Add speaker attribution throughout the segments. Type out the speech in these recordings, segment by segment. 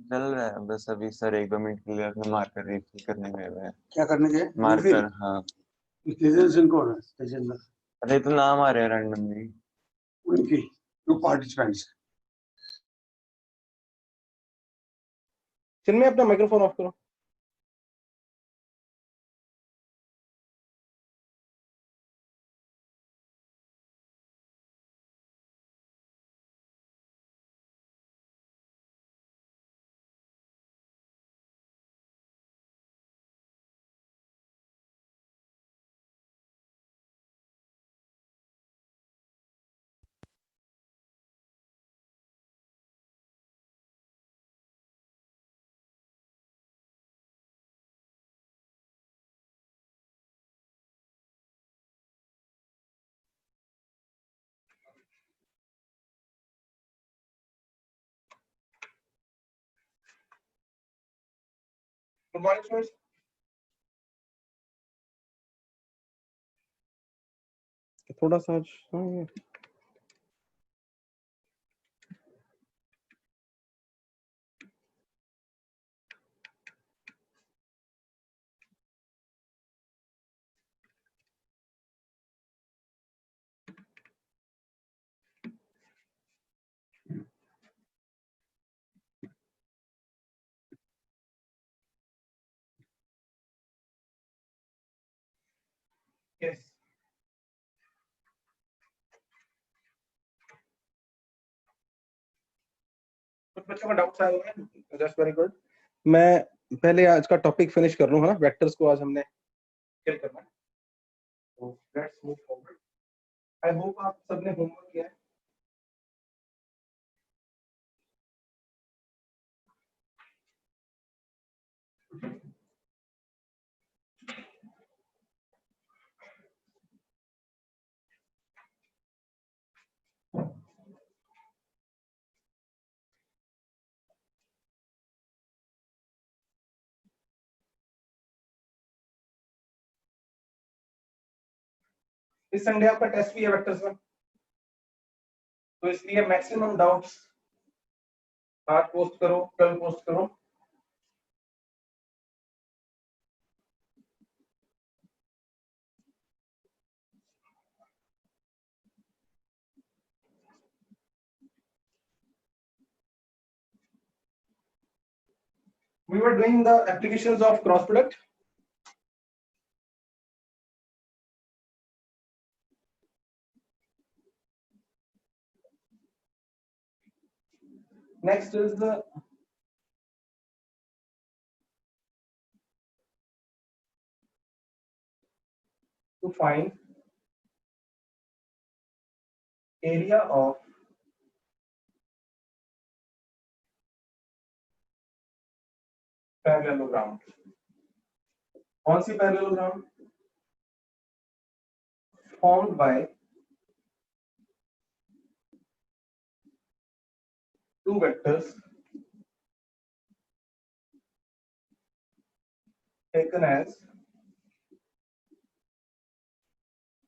Speaker 1: चल रहा है बस। अभी सर 1-2 मिनट के लिए अपने मार्कर रिफिल करने गए हुए हैं।
Speaker 2: क्या करने के?
Speaker 1: मार्कर। हाँ,
Speaker 2: तेजन कौन है? तेजन
Speaker 1: अरे तो नाम आ रहे हैं रैंडमली
Speaker 2: उनकी, टू पार्टिसिपेंट्स।
Speaker 3: चिन्मय अपना माइक्रोफोन ऑफ करो। Good morning students. थोड़ा सा यस कुछ बच्चों का डाउट्स आए हुए हैं, जस्ट वेरी गुड। मैं पहले आज का टॉपिक फिनिश कर लूं, है ना। वेक्टर्स को आज हमने किल करना है, तो let's move forward. I hope आप सबने होमवर्क किया है। इस संडे आपका टेस्ट भी है वेक्टर्स का, तो इसलिए मैक्सिमम डाउट्स आज पोस्ट करो, कल पोस्ट करो। We were doing the applications of cross product. Next is the to find area of parallelogram. कौन सी parallelogram? Formed by two vectors taken as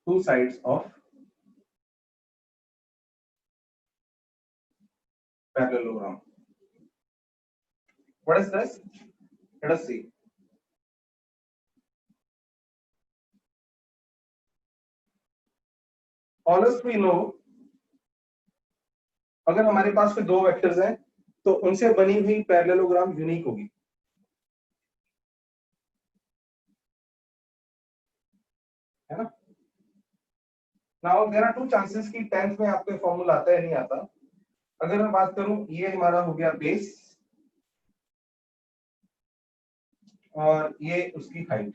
Speaker 3: two sides of parallelogram. What is this? Let us see. Always we know, अगर हमारे पास कोई दो vectors हैं तो उनसे बनी हुई पैरेललोग्राम यूनिक होगी, है ना। Now there are two chances कि 10th में आपको फॉर्मूला आता है नहीं आता। अगर मैं बात करूं, ये हमारा हो गया बेस और ये उसकी हाइट,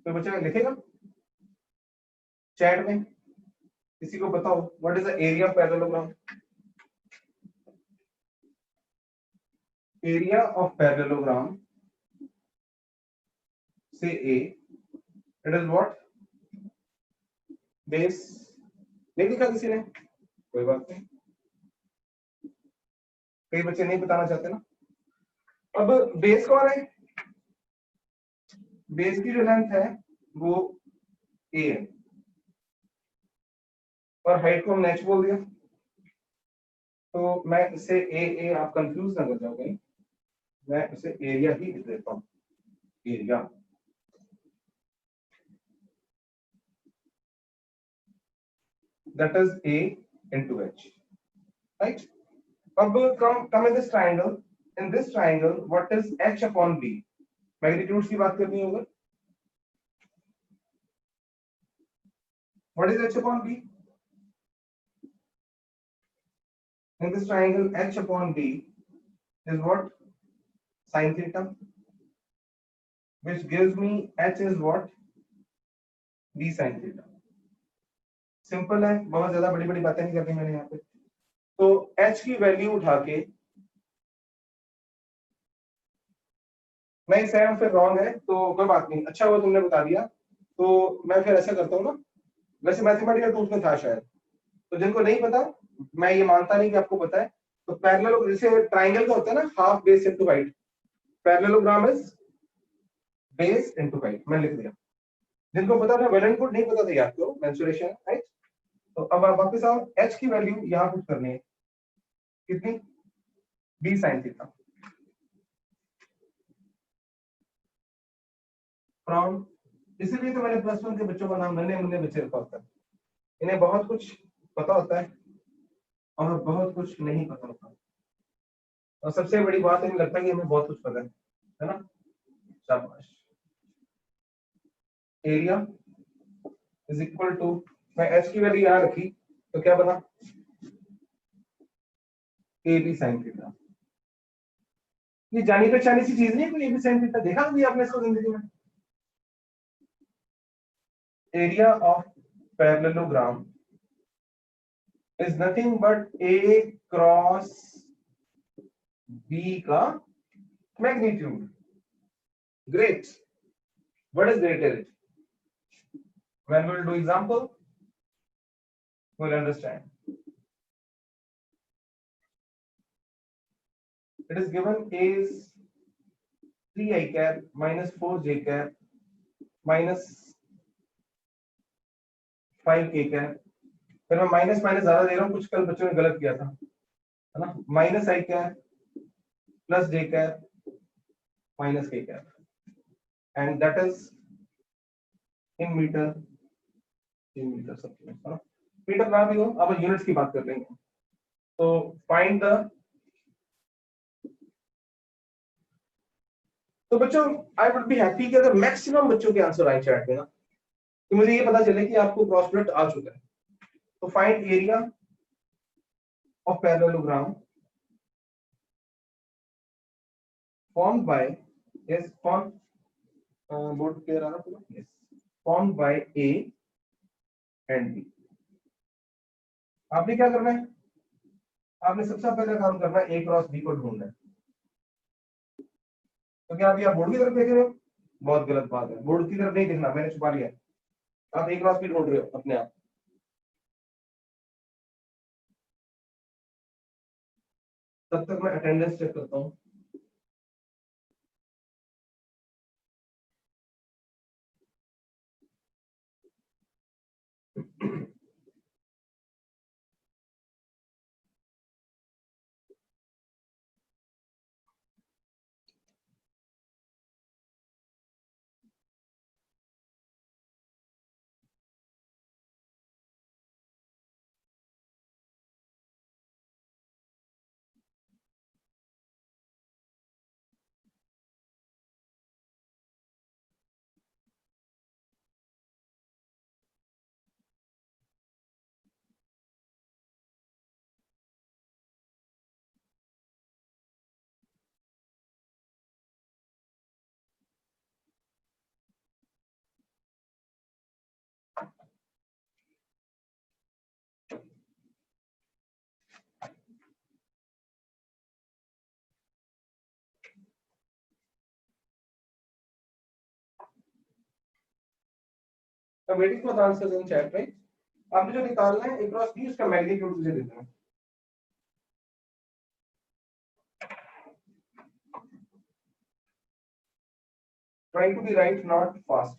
Speaker 3: तो बच्चा लिखेगा चैट में, किसी को बताओ what is the area of parallelogram. Area of parallelogram से ए, इट इज व्हाट, बेस। नहीं लिखा किसी ने, कोई बात नहीं, कई बच्चे नहीं बताना चाहते ना। अब बेस कौन है? बेस की जो लेंथ है वो ए है और हाइट को हमने h बोल दिया, तो मैं इसे ए आप कंफ्यूज ना कर जाओ कहीं, मैं इसे एरिया ही लिख देता हूं, area. That is A into H, right? अब come in this triangle. In this triangle, what is H upon B? Magnitudes की बात करनी होगी। What is H upon B? In this triangle, H upon B is what? Sin theta, which gives me H is what? B sin theta. Simple है, बहुत ज्यादा बड़ी बड़ी बातें नहीं करनी मैंने यहाँ पे। तो H की वैल्यू उठा के, नहीं सैम फिर रॉन्ग है तो कोई बात नहीं, अच्छा हुआ तुमने बता दिया। तो मैं फिर ऐसा करता हूँ ना, वैसे मैथमेटिकल टूल्स में था शायद, तो जिनको नहीं पता, मैं ये मानता नहीं कि आपको पता है, तो पैरेलल जैसे ट्राइंगल का होता है ना, half base into height, parallelogram is base into height, मैं लिख दिया। जिनको पता था वेल एंड गुड, नहीं पता था याद करो, मेंसुरेशन, राइट। तो अब आप वापस आओ, h की वैल्यू यहां पुट करनी है, कितनी, b sin थीटा, फ्रॉम, इसीलिए तो मैंने प्लस वन के बच्चों का नाम नन्हे मुन्ने बच्चे रखा होता है। इन्हें बहुत कुछ पता होता है और बहुत कुछ नहीं पता होता, और सबसे बड़ी बात इन्हें लगता है कि हमें बहुत कुछ पता है ना। शाबाश। एरिया इज इक्वल टू, मैं h की वैल्यू यहां रखी तो क्या बना, ए बी साइन थीटा। ये जानी पहचानी सी चीज नहीं है कोई, ए बी साइन थीटा देखा कभी आपने इसको जिंदगी में। Area of parallelogram is nothing but A cross B का magnitude. Great, what is greater it? When we'll do example, we'll understand. It is given is 3 I cap minus 4 J cap minus 5 K cap। फिर मैं minus minus ज्यादा दे रहा हूँ, कुछ कल बच्चों ने गलत किया था, है ना। Minus I cap plus J cap minus K cap, and that is in meter, सब है ना। मीटर ना भी हो, अब यूनिट्स की बात कर लेंगे। तो फाइंड द, तो बच्चों आई वुड बी हैप्पी कि अगर मैक्सिमम बच्चों के आंसर आए चैट में ना, तो मुझे ये पता चले कि आपको क्रॉस प्रोडक्ट आ चुका है। तो find area of parallelogram formed by, yes, formed, board clear आ रहा पूरा, yes, formed by A and B। आपने क्या करना है, आपने सबसे पहले काम करना है A क्रॉस B को ढूंढना है। तो क्या अभी आप बोर्ड की तरफ देख रहे हो? बहुत गलत बात है, बोर्ड की तरफ नहीं देखना, मैंने छुपा लिया। आप A क्रॉस B ढूंढ रहे हो अपने आप। तब तक मैं अटेंडेंस चेक करता हूँ। I'm waiting for the answers in chat, right? आपने जो निकालना है A क्रॉस B, उसका मैग्नीट्यूड मुझे दे देना। Trying to be right, not fast.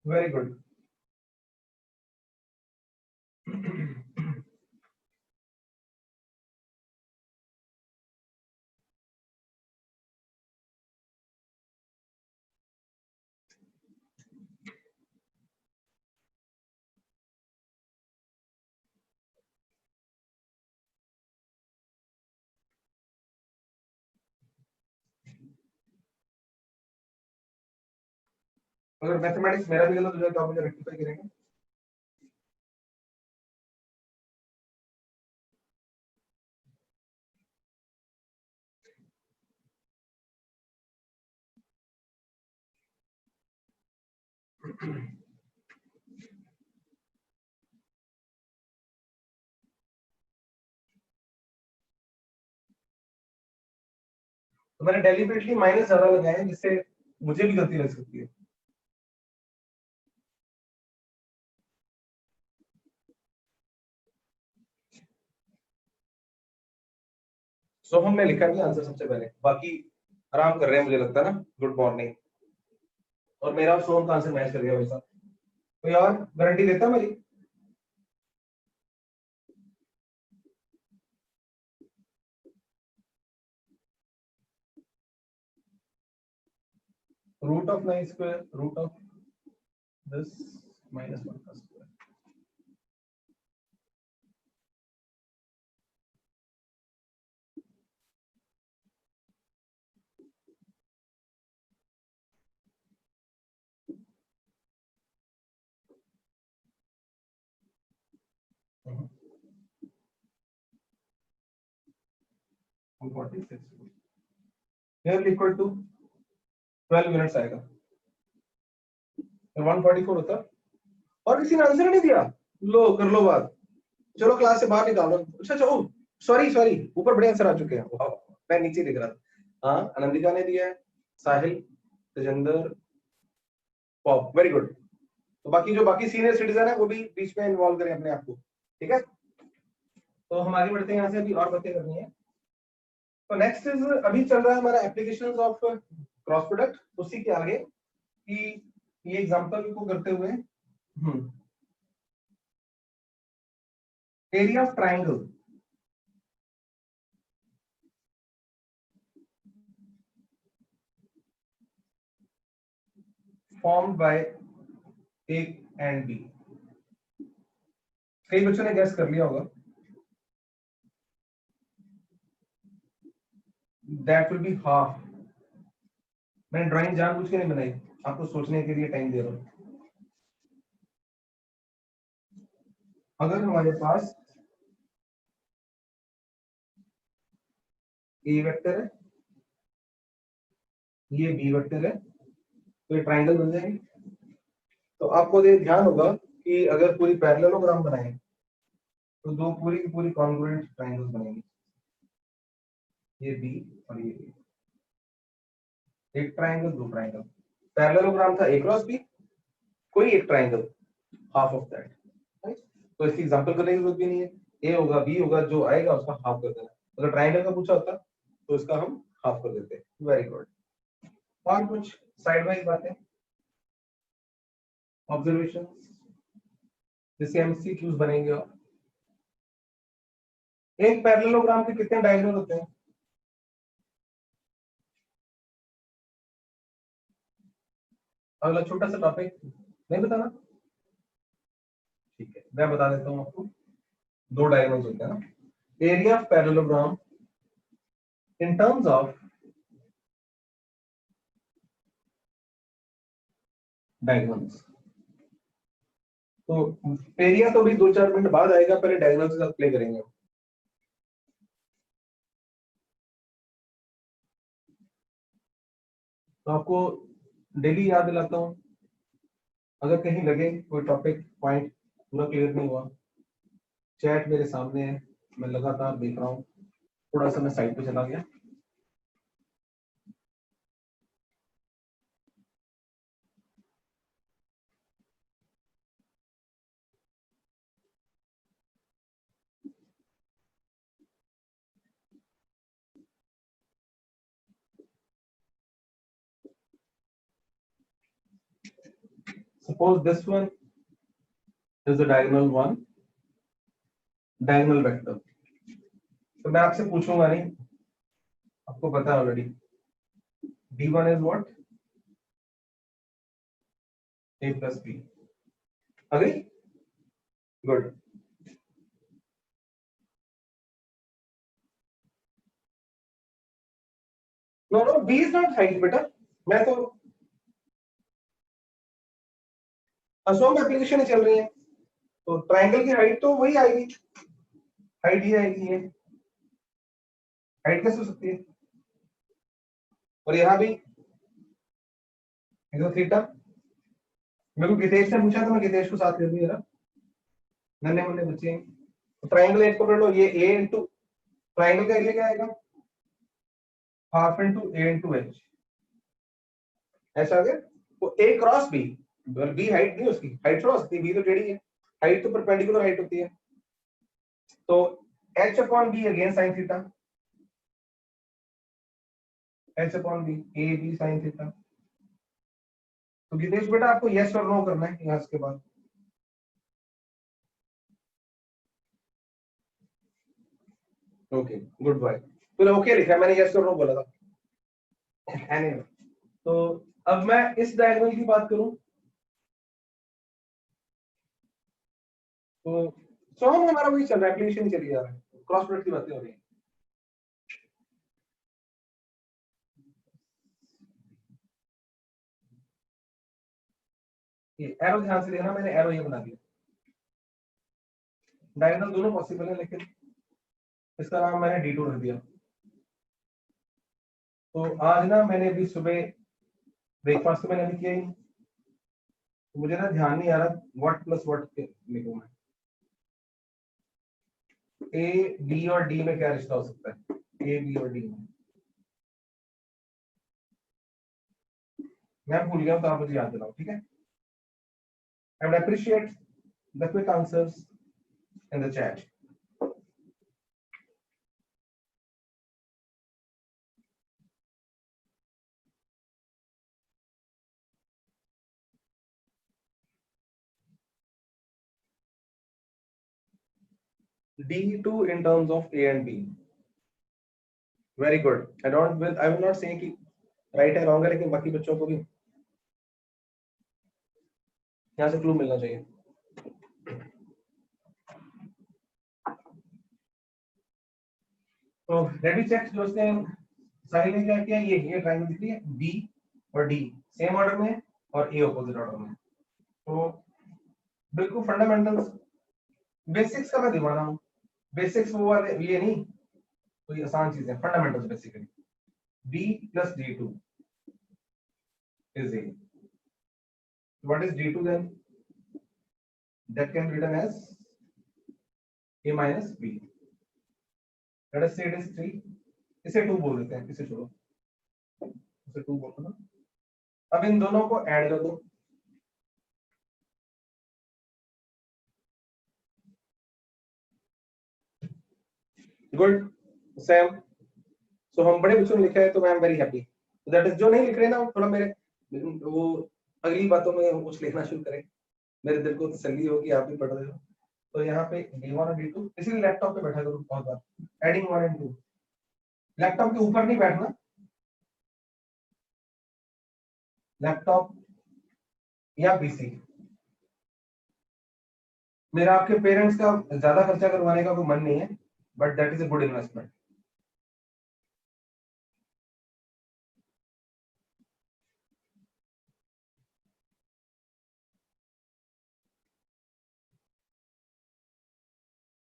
Speaker 3: Very good. अगर मैथमेटिक्स मेरा भी गलत हो जाए तो आप मुझे रेक्टिफाई करेंगे? तो मैंने डेलिबरेटली माइनस ज्यादा लगाए हैं जिससे मुझे भी गलती लग सकती है। सोहम ने लिखा भी आंसर सबसे पहले, बाकी आराम कर रहे हैं मुझे लगता है ना। Good morning. और मेरा और सोहम का आंसर मैच कर गया वैसा। कोई और गारंटी देता है मेरी? Root of 9 square root of this minus 1 का स्क्वायर। इक्वल टू 12 यूनिट्स आएगा। 144 होता। और किसी ने आंसर नहीं दिया? लो कर लो बात। चलो क्लास से बाहर निकालो। अच्छा चलो, सॉरी सॉरी, ऊपर बड़े आंसर आ चुके हैं। वाह, मैं नीचे लिख रहा था। हाँ, आनंदिका ने दिया है, साहिल, तेजेंद्र, पॉप, वेरी गुड। तो बाकी जो बाकी सीनियर सिटीजन है वो भी बीच में इन्वॉल्व करें अपने आप को, ठीक है? तो हम आगे बढ़ते हैं यहाँ से, अभी और बातें करनी है। तो नेक्स्ट इज, अभी चल रहा है हमारा एप्लीकेशंस ऑफ क्रॉस प्रोडक्ट। उसी के आगे कि ये एग्जांपल को करते हुए area of triangle formed by A and B। कई बच्चों ने गैस कर लिया होगा। That will be half। मैंने ड्राइंग जानबूझ के नहीं बनाई, आपको सोचने के लिए टाइम दे रहा हूं। अगर हमारे पास ए वेक्टर है, ये बी वेक्टर है, तो ये ट्राइंगल बन जाएंगे। तो आपको ये ध्यान होगा कि अगर पूरी पैरेललोग्राम बनाए तो दो पूरी की पूरी कॉन्ग्रुएंट ट्राइंगल्स बनेंगे, ये बी और ये ए। एक ट्राइंगल, दो ट्राइंगल। पैरेललोग्राम था ए क्रॉस बी, कोई एक triangle, half of that, right? तो इसकी एग्जांपल करने की जरूरत भी नहीं है। ए होगा, बी होगा, जो आएगा उसका हाफ कर देना। अगर ट्राइंगल का पूछा होता तो इसका हम हाफ कर देते। Very good. और कुछ साइड वाइज बातें, ऑब्जर्वेशन, जिससे एमसीक्यूज बनेंगे। और एक पैरेललोग्राम के कितने डायगोनल होते हैं? अगला छोटा सा टॉपिक नहीं बताना, ठीक है, मैं बता देता हूं आपको। दो डायगोनल्स होते हैं ना। Area of parallelogram in terms of diagonals. तो एरिया तो भी 2-4 मिनट बाद आएगा, पहले डायगोनल के साथ प्ले करेंगे। तो आपको डेली याद दिलाता हूं, अगर कहीं लगे कोई टॉपिक पॉइंट पूरा क्लियर नहीं हुआ, चैट मेरे सामने है, मैं लगातार देख रहा हूँ। थोड़ा सा मैं साइड पे चला गया। Suppose this one is the diagonal 1, diagonal vector। तो मैं आपसे पूछूंगा नहीं, आपको पता है already. D1 is what? A plus B। Agree? Good। No, no, B is not height बेटा। मैं तो असोम एप्लीकेशन ही चल रही है, तो ट्रायंगल की हाइट तो वही आएगी, हाइट ये आएगी, ये हाइट कैसे हो सकती है, और यहाँ भी थीटा। मेरे को गितेश ने पूछा तो मैं गितेश को साथ ले लूं जरा, नन्हे मुन्ने बच्चे हैं। तो ट्रायंगल एज पकड़ लो, ये ए इंटू ट्रायंगल का एरिया क्या आएगा, हाफ इंटू ए इंटू एच, ऐसा आ गया। तो ए क्रॉस बी, बी हाइट नहीं उसकी, हाइट थोड़ा सकती है, बी तो टेढ़ी है, हाइट तो परपेंडिकुलर हाइट होती है, तो H upon B again sine theta, H upon B A B sine theta. तो गितेश बेटा आपको यस और नो करना है यहाँ के बाद। ओके गुड बाय, तो ओके लिखा है मैंने, यस और नो बोला था। anyway, तो अब मैं इस डायगोनल की बात करूं तो सॉन्ग हमारा वही चल रहा है, एप्लीकेशन ही चली जा रहा है, क्रॉस प्रोडक्ट की बातें हो रही है। ये एरो ध्यान से देखना, मैंने एरो ये बना दिया, डायगोनल दोनों पॉसिबल है, लेकिन इसका नाम मैंने D2 रख दिया। तो आज ना मैंने अभी सुबह ब्रेकफास्ट तो मैंने अभी किया ही नहीं, तो मुझे ना ध्यान नहीं आ रहा व्हाट प्लस व्हाट लिखूं मैं, ए बी और डी में क्या रिश्ता हो सकता है, ए बी और डी में मैं भूल गया, तो आप मुझे याद दिलाओ, ठीक है। I would appreciate the quick answers in the chat. D2 in terms of A and B. Very good. I will not say कि right है wrong है, लेकिन बाकी बच्चों को भी यहाँ से क्लू मिलना चाहिए। तो रेडी चेक जो उसने साहिल ने क्या किया, ये ट्रायंगल दिख रही है, B और D सेम ऑर्डर में और A ऑपोजिट ऑर्डर में। तो बिल्कुल फंडामेंटल्स बेसिक्स का मैं दीवाना हूँ, बेसिक्स वो वाले ये नहीं, तो ये आसान चीज है, fundamentals basically. B plus D2 is A. What is D2 then? That can be written as A minus B. Let us say it is 3. इसे 2 बोल देते हैं, इसे छोड़ो, इसे 2 बोल दो ना। अब इन दोनों को ऐड कर दो, गुड सेम। सो हम बड़े बच्चों ने लिखा है, तो I am very happy. That is, जो नहीं लिख रहे ना थोड़ा मेरे वो अगली बातों में कुछ लिखना शुरू करें, मेरे दिल को तसल्ली हो कि आप भी पढ़ रहे हो। तो यहाँ पे D1 और D2, इसीलिए लैपटॉप पे बैठा करो बहुत बार, एडिंग 1 एंड 2। लैपटॉप के ऊपर नहीं बैठना, लैपटॉप या पीसी। मेरा आपके पेरेंट्स का ज्यादा खर्चा करवाने का कोई मन नहीं है, but that is a good investment.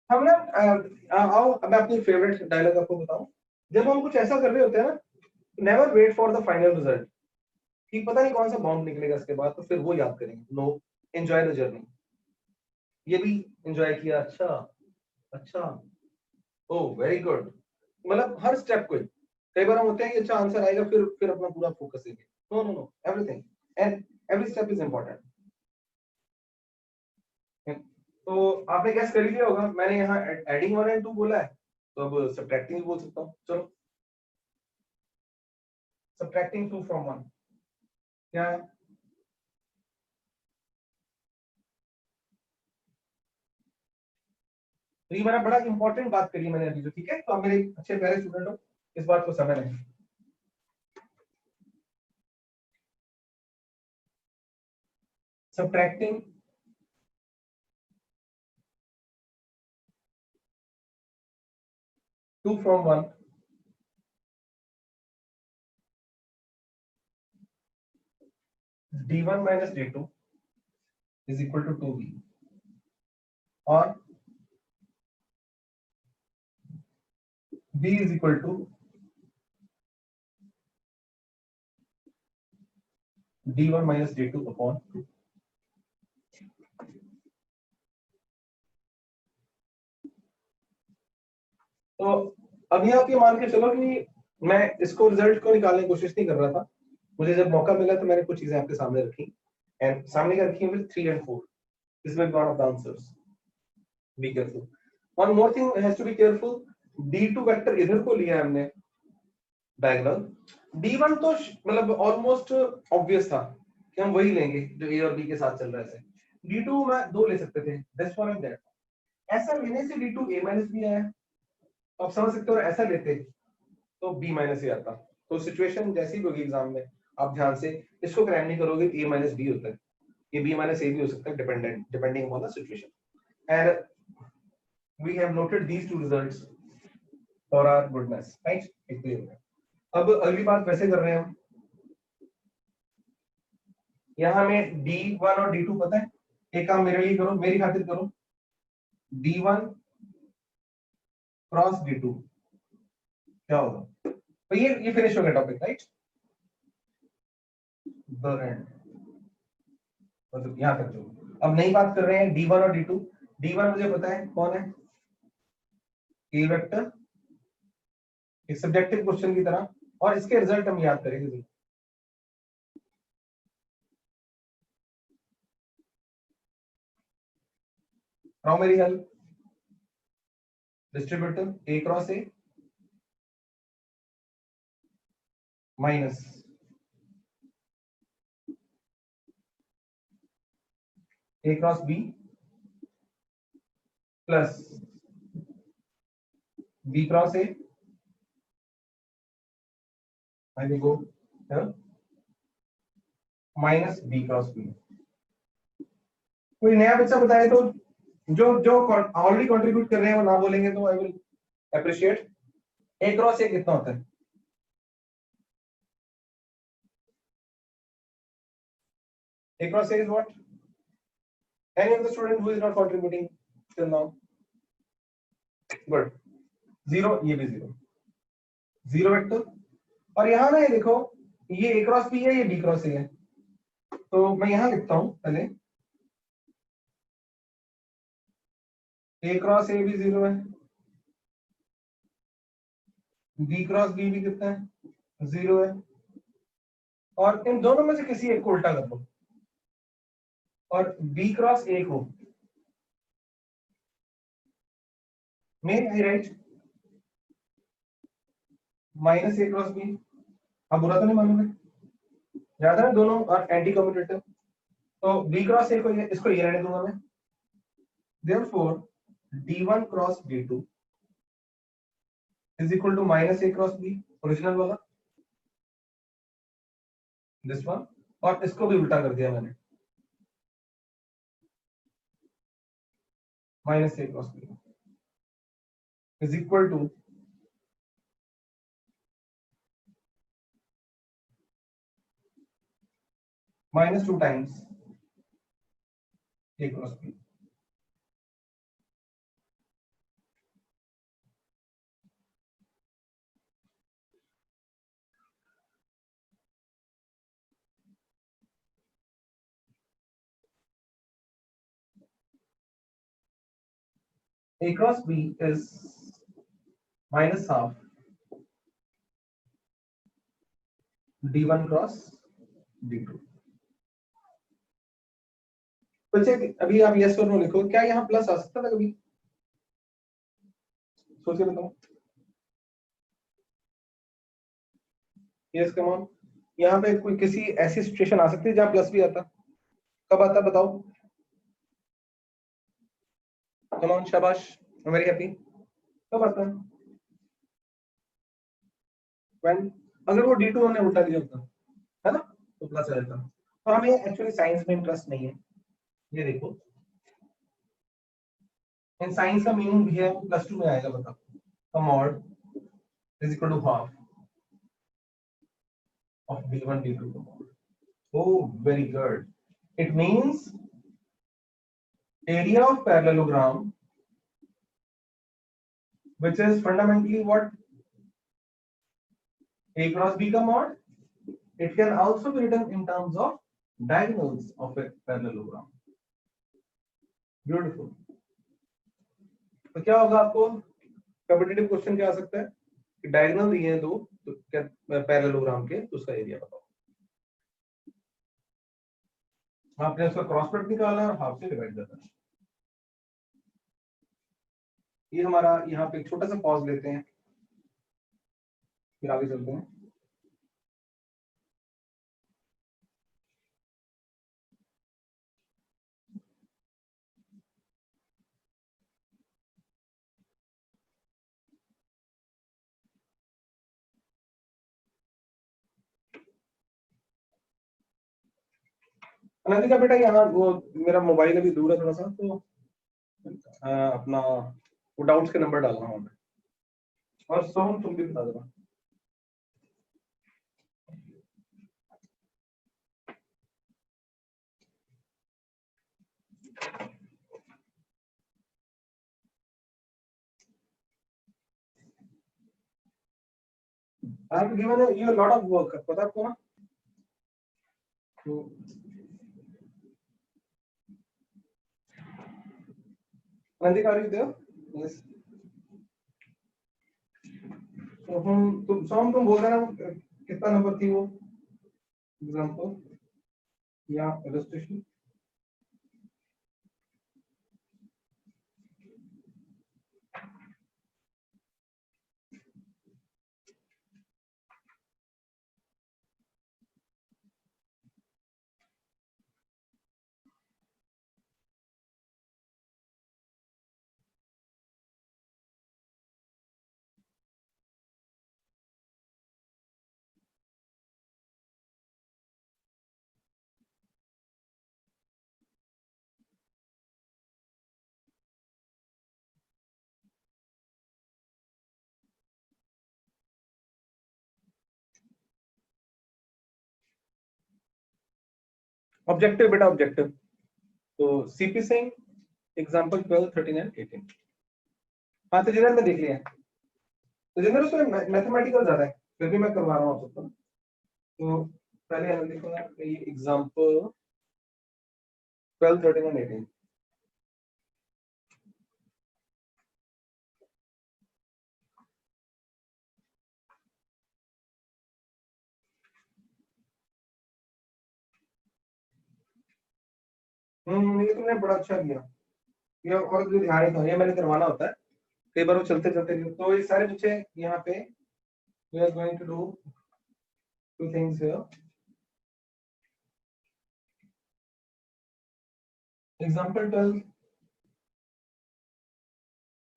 Speaker 3: हम ना आओ अब मैं अपनी फेवरेट डायलॉग आपको बताऊं। जब हम कुछ ऐसा कर रहे होते हैं ना, never wait for the final result, कि पता नहीं कौन सा बाउंड निकलेगा इसके बाद, तो फिर वो याद करेंगे। No, enjoy the journey. ये भी एंजॉय किया, अच्छा अच्छा, ओ वेरी गुड, मतलब हर स्टेप को। कई बार हम होते हैं कि अच्छा आंसर आएगा, फिर अपना पूरा फोकस है। No no no, everything and every step is important. तो आपने गैस कर लिया होगा, मैंने यहाँ एडिंग 1 एंड 2 बोला है, तो अब सब्ट्रैक्टिंग बोल सकता हूँ। चलो, सब्ट्रैक्टिंग 2 फ्रॉम 1 क्या है? तो ये मेरा बड़ा इंपॉर्टेंट बात करी मैंने अभी जो, ठीक है। तो आप मेरे अच्छे प्यारे स्टूडेंट हो, इस बात को समझ लें। Subtracting to from 1 D1 minus D2 is equal to 2b और b is equal to d1 minus d2 upon 2. तो अभी आप ये मान के चलो कि मैं इसको रिजल्ट को निकालने की कोशिश नहीं कर रहा था, मुझे जब मौका मिला तो मैंने कुछ चीजें आपके सामने रखी एंड सामने क्या रखी है फिर 3 and 4. This will be one of the answers. Be careful. One more thing has to be careful. D2 vector इधर को लिया हमने डायगोनल. D1 तो मतलब ऑलमोस्ट ऑब्वियस था कि हम वही लेंगे जो A और B के साथ चल रहा है. D2 में दो ले सकते थे. This one and that. ऐसा लेने से D2 A minus B आया. आप समझ सकते हो ऐसा लेते तो B minus A आता. तो सिचुएशन जैसी भी होगी एग्जाम में आप ध्यान से इसको क्रैम नहीं करोगे. A minus B होता है. ये B minus A भी हो सकता है depending upon the situation. And we have noted these two results for our goodness, right? अब अगली बात वैसे कर रहे हैं हम. यहाँ हमें D1 और D2 पता है. एक काम मेरे लिए करो, मेरी खातिर करो. D1 क्रॉस D2 क्या होगा? तो ये फिनिश हो गया टॉपिक, राइट? The end. मतलब यहाँ तक जो. अब नई बात कर रहे हैं D1 और D2. D1 मुझे पता है कौन है? A vector. एक सब्जेक्टिव क्वेश्चन की तरह और इसके रिजल्ट हम याद करेंगे. नाउ मेरी help. Distributor A cross A minus A cross B plus B cross A. I will go here minus B cross B. कोई नया बच्चा बताए तो जो ऑलरेडी कंट्रीब्यूट कर रहे हैं वो ना बोलेंगे तो I will appreciate. A cross A कितना होता है? A cross A is what? Any of the student who is not contributing till now? Good. 0, ये भी 0. 0 वेक्टर. और यहाँ ना ये देखो ये A क्रॉस B है, ये B क्रॉस A है. तो मैं यहाँ लिखता हूँ पहले. A क्रॉस A भी 0 है. B क्रॉस B भी कितना है? 0 है. और इन दोनों में से किसी एक को उल्टा कर दो और B क्रॉस A को main right minus A cross B. आप बुरा तो नहीं मानोगे? याद है दोनों और एंटी कम्यूटेटिव. तो B क्रॉस A को इसको ये रहने दूंगा मैं. Therefore D1 cross D2 is equal to minus A cross B original वाला. This one. और इसको भी उल्टा कर दिया मैंने. minus A cross B is equal to minus 2 times A cross B. A cross B is minus half D1 cross D2. बच्चे अभी आप यस और नो लिखो. क्या यहाँ प्लस आ सकता था कभी? सोच के बताओ. Yes come on. यहाँ पे कोई किसी ऐसी सिचुएशन आ सकती है जहाँ प्लस भी आता? कब आता बताओ? कम ऑन शाबाश. I am very happy. कब आता है? व्हेन अगर वो D2 हमने उल्टा लिया होता है ना तो प्लस आ जाता. तो हमें एक्चुअली साइंस में इंटरेस्ट नहीं है. ये देखो इन साइंस का मीनिंग भी है प्लस 2 में आएगा. बताओ. Mod is equal to half of D1 D2. Oh, very good. It means area of parallelogram, which is fundamentally what? A cross B का mod. It can also be written in terms of diagonals of a parallelogram. Beautiful. तो क्या होगा आपको competitive question क्या आ सकता है कि diagonal दिए हैं दो तो क्या पैरेललोग्राम के, तो उसका एरिया बताओ। आपने उसका क्रॉस प्रोडक्ट निकाला है और हाफ से डिवाइड करना है। ये हमारा यहाँ पे एक छोटा सा पॉज लेते हैं, फिर आगे चलते हैं। अनंतिका बेटा यहाँ वो मेरा मोबाइल अभी दूर है थोड़ा सा, तो अपना वो डाउट्स के नंबर डालना वहाँ पे, और सोम तुम भी बता देना। I have given you a lot of work, पता आपको ना? तो अनंतिका are you there? Yes. तो सोम तुम बोल देना कितना नंबर थी वो एग्जांपल या इलस्ट्रेशन। ऑब्जेक्टिव बेटा ऑब्जेक्टिव, तो सीपी सिंह एग्जांपल 12, 13 एंड 18। हाँ तो जिन्हें मैं देख लिया, तो जिन्हें उसमें मैथमेटिकल ज्यादा है, फिर भी मैं करवा रहा हूँ आप सबको। तो पहले हम देखो ये एग्जांपल 12, 13 एंड 18। ये तुमने बड़ा अच्छा किया, ये और भी ध्यान रखो, ये मैंने करवाना होता है कई बार वो चलते चलते। तो ये सारे बच्चे यहाँ पे we are going to do two things here. Example 12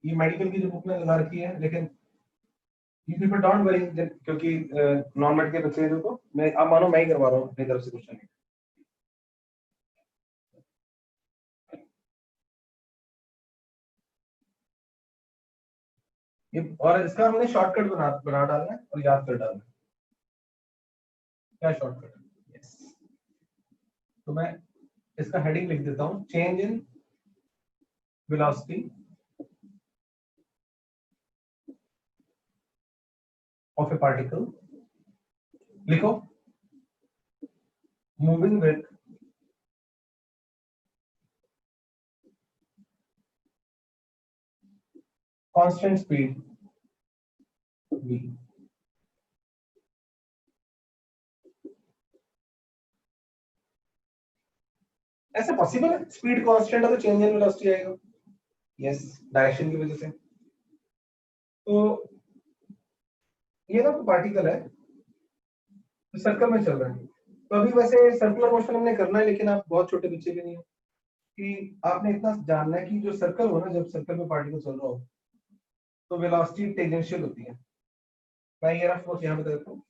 Speaker 3: ये मेडिकल की जो बुक में लगा रखी है, लेकिन यू पीपल डोंट वरी, क्योंकि नॉन मेडिकल बच्चे हैं तो मैं आप मानो मैं ही करवा रहा हूँ अपनी तरफ से क्वेश्चन। ये और इसका हमने शॉर्टकट बना डालना है और याद कर डालना है। क्या शॉर्टकट? यस, तो मैं इसका हेडिंग लिख देता हूँ, change in velocity of a particle. लिखो moving with constant speed v। ऐसा पॉसिबल है? स्पीड कांस्टेंट है तो चेंज इन वेलोसिटी आएगा। यस, डायरेक्शन की वजह से। तो ये ना पार्टिकल है तो सर्कल में चल रहा है, तो अभी वैसे सर्कुलर मोशन हमने करना है, लेकिन आप बहुत छोटे बच्चे भी नहीं हो कि आपने इतना जानना है कि जो सर्कल हो ना, जब सर्कल में पार्टिकल चल रहा हो तो वेलोसिटी टेंजेंशियल होती है। मैं ये रफ यहाँ बता देता हूँ,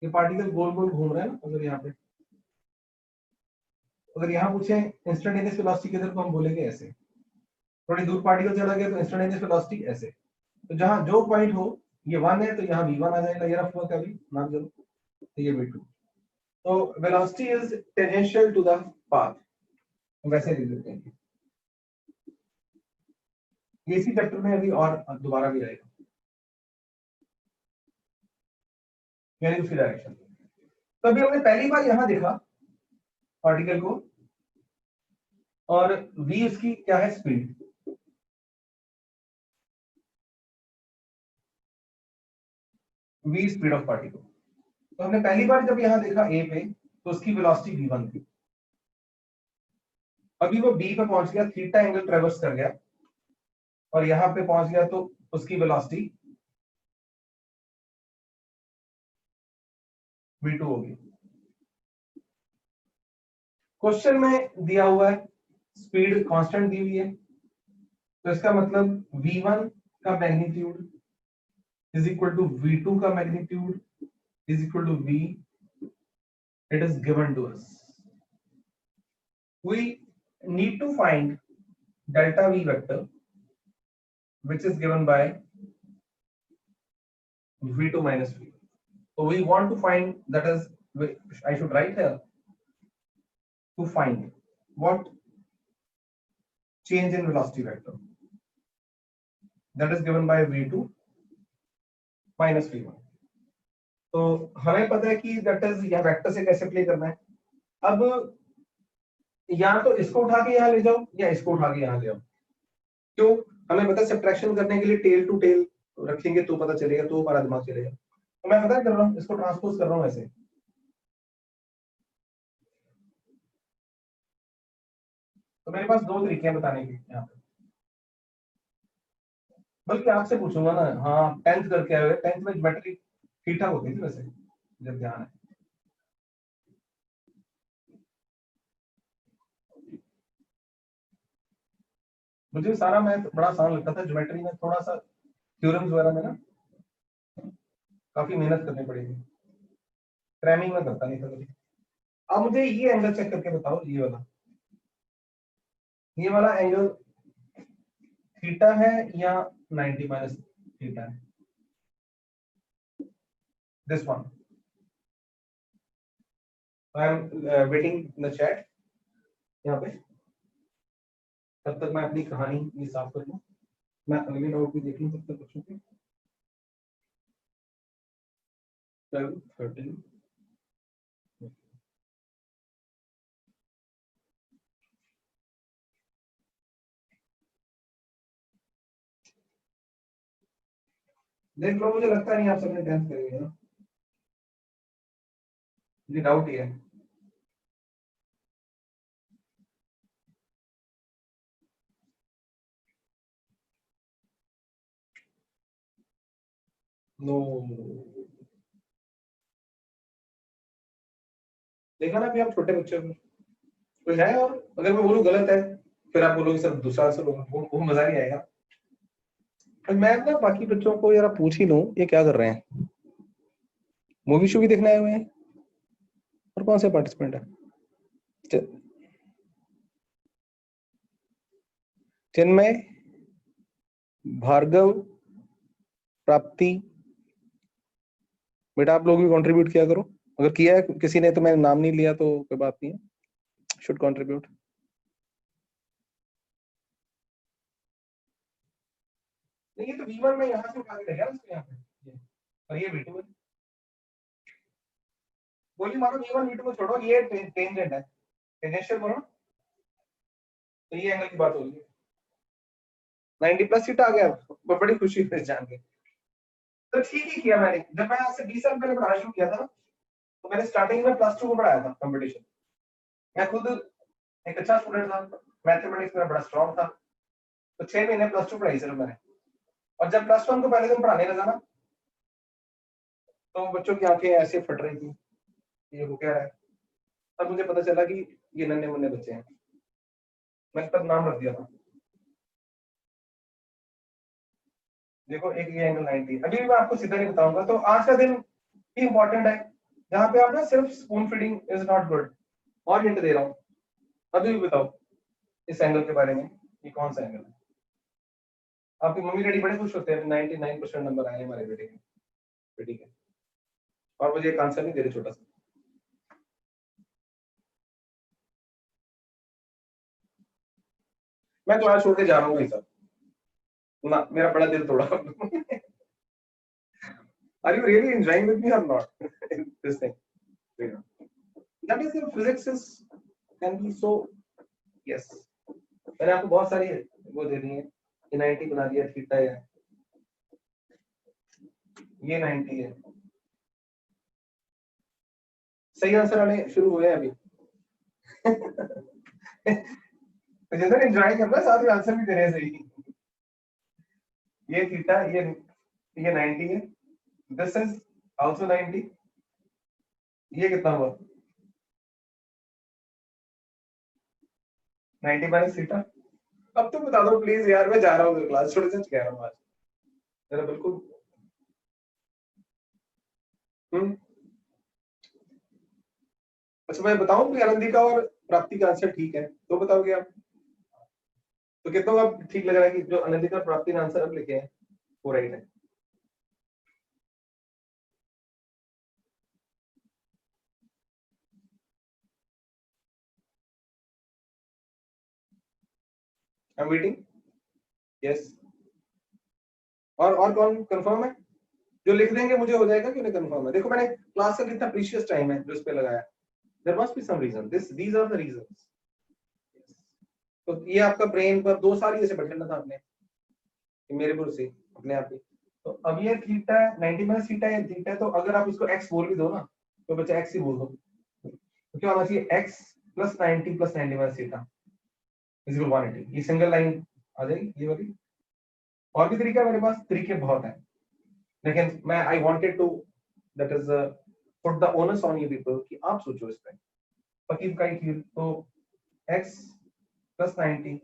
Speaker 3: ये पार्टिकल गोल गोल घूम रहा है ना, अगर यहाँ पूछे इंस्टेंटेनियस वेलोसिटी किधर, तो हम बोलेंगे ऐसे। थोड़ी दूर पार्टिकल चला गया तो इंस्टेंटेनियस वेलोसिटी ऐसे। तो जहां जो पॉइंट हो, ये 1 है तो यहाँ v1 आ जाएगा, ये रफ का भी नाम चलो, तो ये v2। तो velocity is tangential to the path. वैसे लिख देते हैं। इसी चैप्टर में अभी और दोबारा भी आएगा, यानी उसकी डायरेक्शन। तो अभी हमने पहली बार यहां देखा पार्टिकल को, और v उसकी क्या है, speed. v speed of particle. तो हमने पहली बार जब यहां देखा a पे, तो उसकी वेलोसिटी v1 थी। अभी वो b पे पहुंच गया, थीटा एंगल ट्रेवर्स कर गया, और यहां पे पहुंच गया, तो उसकी वेलोसिटी v2 होगी। क्वेश्चन में दिया हुआ है स्पीड कांस्टेंट दी हुई है, तो इसका मतलब v1 का magnitude is equal to v2 का magnitude is equal to v, it is given to us. We need to find delta v vector, which is given by v2 minus v. So we want to find, that is, I should write here, to find what change in velocity vector, that is given by v2 minus v1. तो हमें पता है कि that is या vector से कैसे play करना है। अब या तो इसको उठा के यहाँ ले जाओ, या इसको उठा के यहाँ ले आओ। क्यों? हमें पता है सब्ट्रैक्शन करने के लिए टेल टू टेल रखेंगे तो पता चलेगा, तो हमारा दिमाग चलेगा। तो मैं पता कर रहा हूँ, इसको ट्रांसपोज कर रहा हूँ ऐसे। तो मेरे पास दो तरीके हैं बताने के यहाँ पे, बल्कि आपसे पूछूंगा ना, हाँ 10th करके आए हुए, 10th में ज्योमेट्री ठीक ठाक होती थी वैसे, जब ध्यान है। मुझे सारा मैथ बड़ा आसान लगता था, ज्योमेट्री में थोड़ा सा थ्योरम्स वगैरह में ना काफी मेहनत करनी पड़ेगी, क्रैमिंग में करता नहीं था कभी। अब मुझे ये एंगल चेक करके बताओ, ये वाला एंगल थीटा है या 90 माइनस थीटा है? This one. I am waiting in the chat यहाँ पे, तब तक मैं अपनी कहानी ये साफ कर लूं, मैं अगले डाउट भी देख लूं तब तक बच्चों के। 12, 13 देख लो, मुझे लगता नहीं आप सबने 10th करेंगे ना, मुझे डाउट ही है। नो, देखा ना, अभी आप छोटे बच्चे हो, कुछ है, और अगर मैं बोलूं गलत है, फिर आप बोलोगे सर दूसरा आंसर होगा, वो मजा नहीं आएगा। मैं ना बाकी बच्चों को जरा पूछ ही लूं, ये क्या कर रहे हैं, मूवी शूवी देखने आए हुए हैं, और कौन से पार्टिसिपेंट है? चिन्मय, भार्गव, प्राप्ति, बेटा आप लोग भी कंट्रीब्यूट किया करो। अगर किया है किसी ने तो मैंने नाम नहीं लिया तो कोई बात नहीं है, शुड कंट्रीब्यूट। नहीं, ये तो v1 में यहाँ से उठा के लेगा इसको यहाँ पे, और ये v2 है। गोली मारो, v1 v2 को छोड़ो, ये टेंजेंट है, टेंजेंशियल बोलो, तो ये एंगल की बात होगी। 90 प्लस थीटा आ गया, बड़ी खुशी हुई जान के। तो ठीक ही किया मैंने, जब मैं आज से 20 साल पहले पढ़ाना शुरू किया था ना, तो मैंने स्टार्टिंग में +2 को पढ़ाया था कंपटीशन। मैं खुद एक अच्छा स्टूडेंट था, मैथमेटिक्स में बड़ा स्ट्रांग था, तो 6 महीने +2 पढ़ाई सिर्फ मैंने। और जब +1 को पहले दिन पढ़ाने लगा ना, तो बच्चों की आंखें ऐसे फट रही थी, ये वो क्या है। तब मुझे पता चला कि ये नन्हे मुन्ने बच्चे हैं, मैंने तब नाम रख दिया था। देखो एक ये एंगल 90, अभी भी मैं आपको सीधा नहीं बताऊंगा। तो आज का दिन भी इंपॉर्टेंट है, जहाँ पे आप ना सिर्फ spoon feeding is not good. और हिंट दे रहा हूँ, अभी भी बताओ इस एंगल के बारे में, ये कौन सा एंगल है? आपकी मम्मी डैडी बड़े खुश होते हैं, 99% नंबर आए हमारे बेटे के, बेटी के, और मुझे एक आंसर नहीं दे रहे छोटा सा। मैं क्लास छोड़ के जा रहा हूँ भाई साहब ना, मेरा बड़ा दिल तोड़ा। Are you really enjoying with me or not? This thing. That is, your physics is can be so. Yes. मैंने आपको बहुत सारी वो दे दी है। ये 90 बना दिया, थीटा है, ये 90 है। सही आंसर आने शुरू हुए हैं अभी। जिधर एंजॉय करना साथ में आंसर भी दे रहे हैं सही। ये थीटा, ये 90 है। This is also 90। ये कितना हुआ? 90 माइनस थीटा। अब तो बता दो प्लीज यार, मैं जा रहा हूँ क्लास छोड़ के, कह रहा हूँ आज जरा बिल्कुल। अच्छा मैं बताऊं कि आनंदिका और प्राप्ति का आंसर ठीक है तो बताओगे आप? तो कितना आप ठीक लग रहा है कि जो आनंदिका और प्राप्ति का आंसर अब लिखे हैं वो राइट है? I am waiting. यस। और कौन कंफर्म है? जो लिख देंगे मुझे हो जाएगा कि उन्हें कंफर्म है। देखो मैंने क्लास का कितना प्रीशियस टाइम है जो इस पे लगाया। There must be some reason, these are the reasons. तो ये आपका ब्रेन पर 2 साल ही ऐसे बैठना था आपने कि मेरे पुर से अपने आप ही। तो अब ये थीटा 90 माइनस थीटा है, थीटा है, तो अगर आप इसको x बोल भी दो ना तो बच्चा x ही बोल दो। तो क्या होना चाहिए? x plus 90 plus 90 minus theta is equal 180। ये सिंगल लाइन आ जाएगी ये वाली। और भी तरीका मेरे पास, तरीके बहुत हैं, लेकिन मैं I wanted to that is put the onus on you people कि आप सोचो इस पे पक्की पकाई खीर। तो x plus 90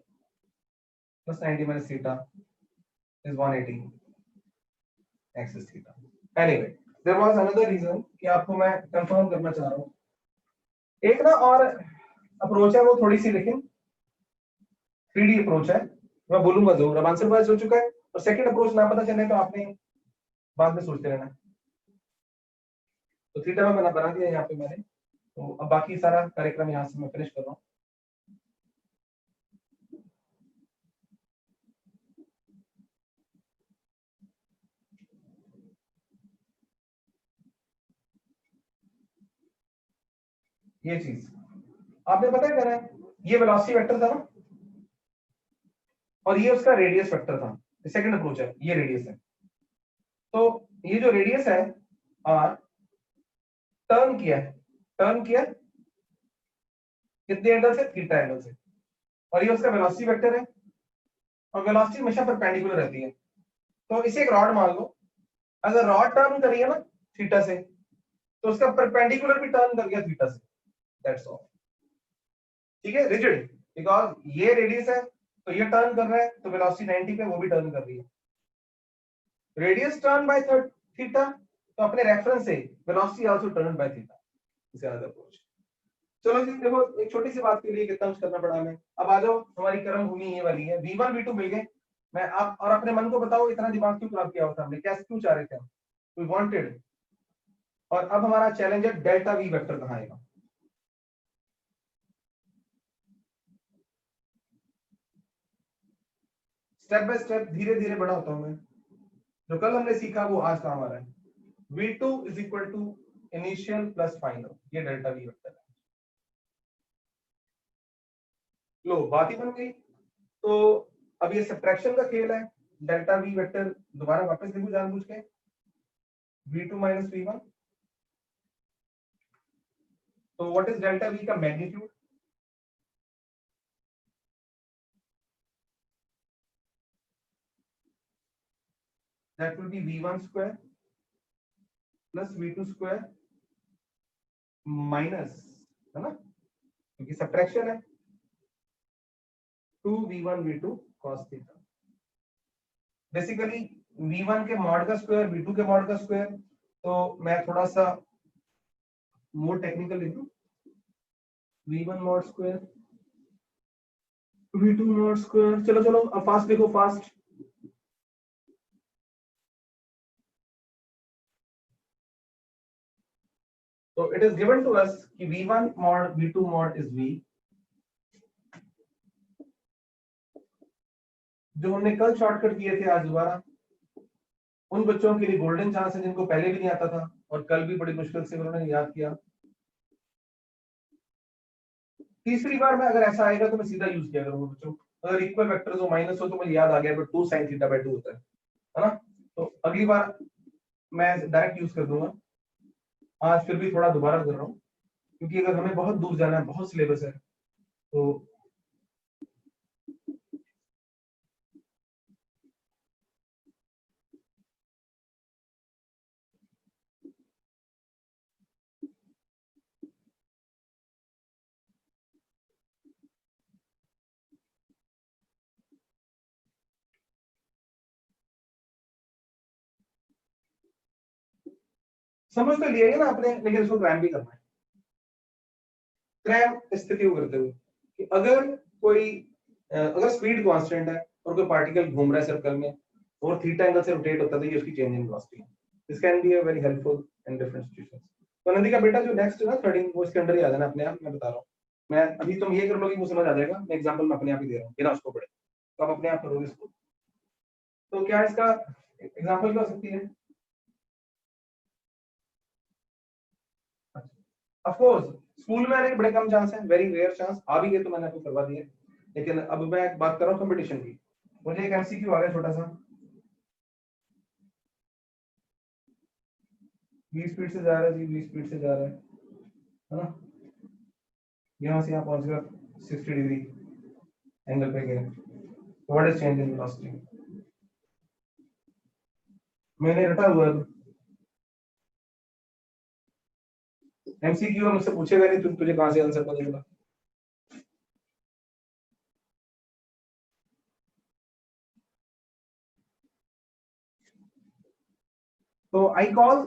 Speaker 3: plus 90 minus theta is 180 x is theta. Anyway, there was another reason कि आपको मैं कंफर्म करना चाह रहा हूँ। एक ना और अप्रोच है वो थोड़ी सी, लेकिन 3D अप्रोच है, मैं बोलूंगा जरूर। अब आंसर वाइज हो चुका है और सेकंड अप्रोच ना पता चले तो आपने बाद में सोचते रहना। तो थीटा में बना दिया यहाँ पे मैंने। तो अब बाकी सारा कार्यक्रम यहाँ से मैं फिनिश कर रहा हूँ। ये चीज आपने पता है क्या है, ये वेलोसिटी वेक्टर था ना और ये उसका रेडियस वेक्टर था। सेकंड अप्रोच है, ये रेडियस है। तो ये जो रेडियस है आर टर्न किया कितने एंगल से? थीटा एंगल से। और ये उसका वेलोसिटी वेक्टर है और वेलोसिटी हमेशा परपेंडिकुलर रहती है। तो इसे एक रॉड मान लो, अगर रॉड टर्न करी है ना थीटा से तो उसका परपेंडिकुलर भी टर्न कर गया थीटा से। That's all. ठीक है, रिजिड, बिकॉज ये रेडियस है तो ये टर्न कर रहा है तो वेलोसिटी 90 पे वो भी टर्न कर रही है। रेडियस टर्न बाय थीटा तो अपने रेफरेंस से velocity also turn by theta. इसे अलग अप्रोच। चलो जी देखो, एक छोटी सी बात के लिए कितना कुछ करना पड़ा हमें। अब आ जाओ, हमारी कर्म भूमि ये वाली है। V1 V2 मिल गए। मैं आप और अपने मन को बताओ इतना दिमाग क्यों खराब किया होता हमने, कैसे क्यों चाह रहे थे हम? We wanted. और अब हमारा चैलेंज है डेल्टा V वेक्टर कहाँ आएगा। स्टेप बाय स्टेप धीरे धीरे बड़ा होता हूं मैं। जो कल हमने सीखा वो आज काम आ रहा है। V2 is equal to initial plus final, ये डेल्टा V वेक्टर है। लो बात ही बन गई। तो अब ये सब्ट्रैक्शन का खेल है। डेल्टा V वेक्टर दोबारा वापस लिखूं जानबूझ के, V2 माइनस V1। तो व्हाट इज डेल्टा V का magnitude? That will be V1 square plus V2 square minus, है ना, क्योंकि सब्ट्रैक्शन है, 2V1 V2 cos theta. Basically V1 के मॉड का स्क्वायर V2 के मॉड का स्क्वायर। तो मैं थोड़ा सा मोर टेक्निकल लिख दूं, V1 mod square V2 mod square. चलो चलो अब फास्ट लिखो, फास्ट। तो it is given to us कि V1 mod V2 mod is V, जो हमने कल शॉर्टकट किए थे आज दोबारा उन बच्चों के लिए गोल्डन चांस है जिनको पहले भी नहीं आता था और कल भी बड़ी मुश्किल से उन्होंने याद किया। तीसरी बार में अगर ऐसा आएगा तो मैं सीधा यूज किया करूंगा बच्चों। अगर इक्वल वेक्टर्स हो माइनस हो तो मुझे याद आ गया, बट 2 sin θ/2 होता है ना। तो अगली बार मैं डायरेक्ट यूज कर दूंगा। आज फिर भी थोड़ा दोबारा कर रहा हूँ क्योंकि अगर हमें बहुत दूर जाना है, बहुत सिलेबस है, तो समझ तो लिया ना आपने, लेकिन इसको क्रैम भी करना है। क्रैम स्थिति को करते हुए कि अगर स्पीड कांस्टेंट है और कोई पार्टिकल घूम रहा है सर्कल में और थीटा एंगल से रोटेट होता है तो ये उसकी चेंज इन वेलोसिटी है। This can be a very helpful in different situations. तो नंदी का बेटा जो नेक्स्ट है ना 13 वो इसके अंदर ही आ जाना अपने आप, मैं बता रहा हूँ। मैं अभी तुम ये कर लोगे वो समझ आ जाएगा, मैं एग्जांपल में अपने आप ही दे रहा हूँ बिना उसको पढ़े, तो आप अपने आप करोगे इसको। तो क्या इसका एग्जांपल क्या हो सकती है? ऑफ कोर्स स्कूल में आने के बड़े कम चांस है, वेरी रेयर चांस। आ भी गए तो मैंने आपको करवा दिया, लेकिन अब मैं बात कर रहा हूँ कंपटीशन की। मुझे एक एमसीक्यू आ गया छोटा सा, 20 स्पीड से जा रहा है जी, 20 स्पीड से जा रहा है ना, यहाँ से यहाँ पहुंच गया 60 डिग्री एंगल पे गया। What is change in velocity? मैंने रटा हुआ है। एमसीक्यू मुझसे पूछेगा नहीं, तुझे कहां से आंसर पता चला? तो आई कॉल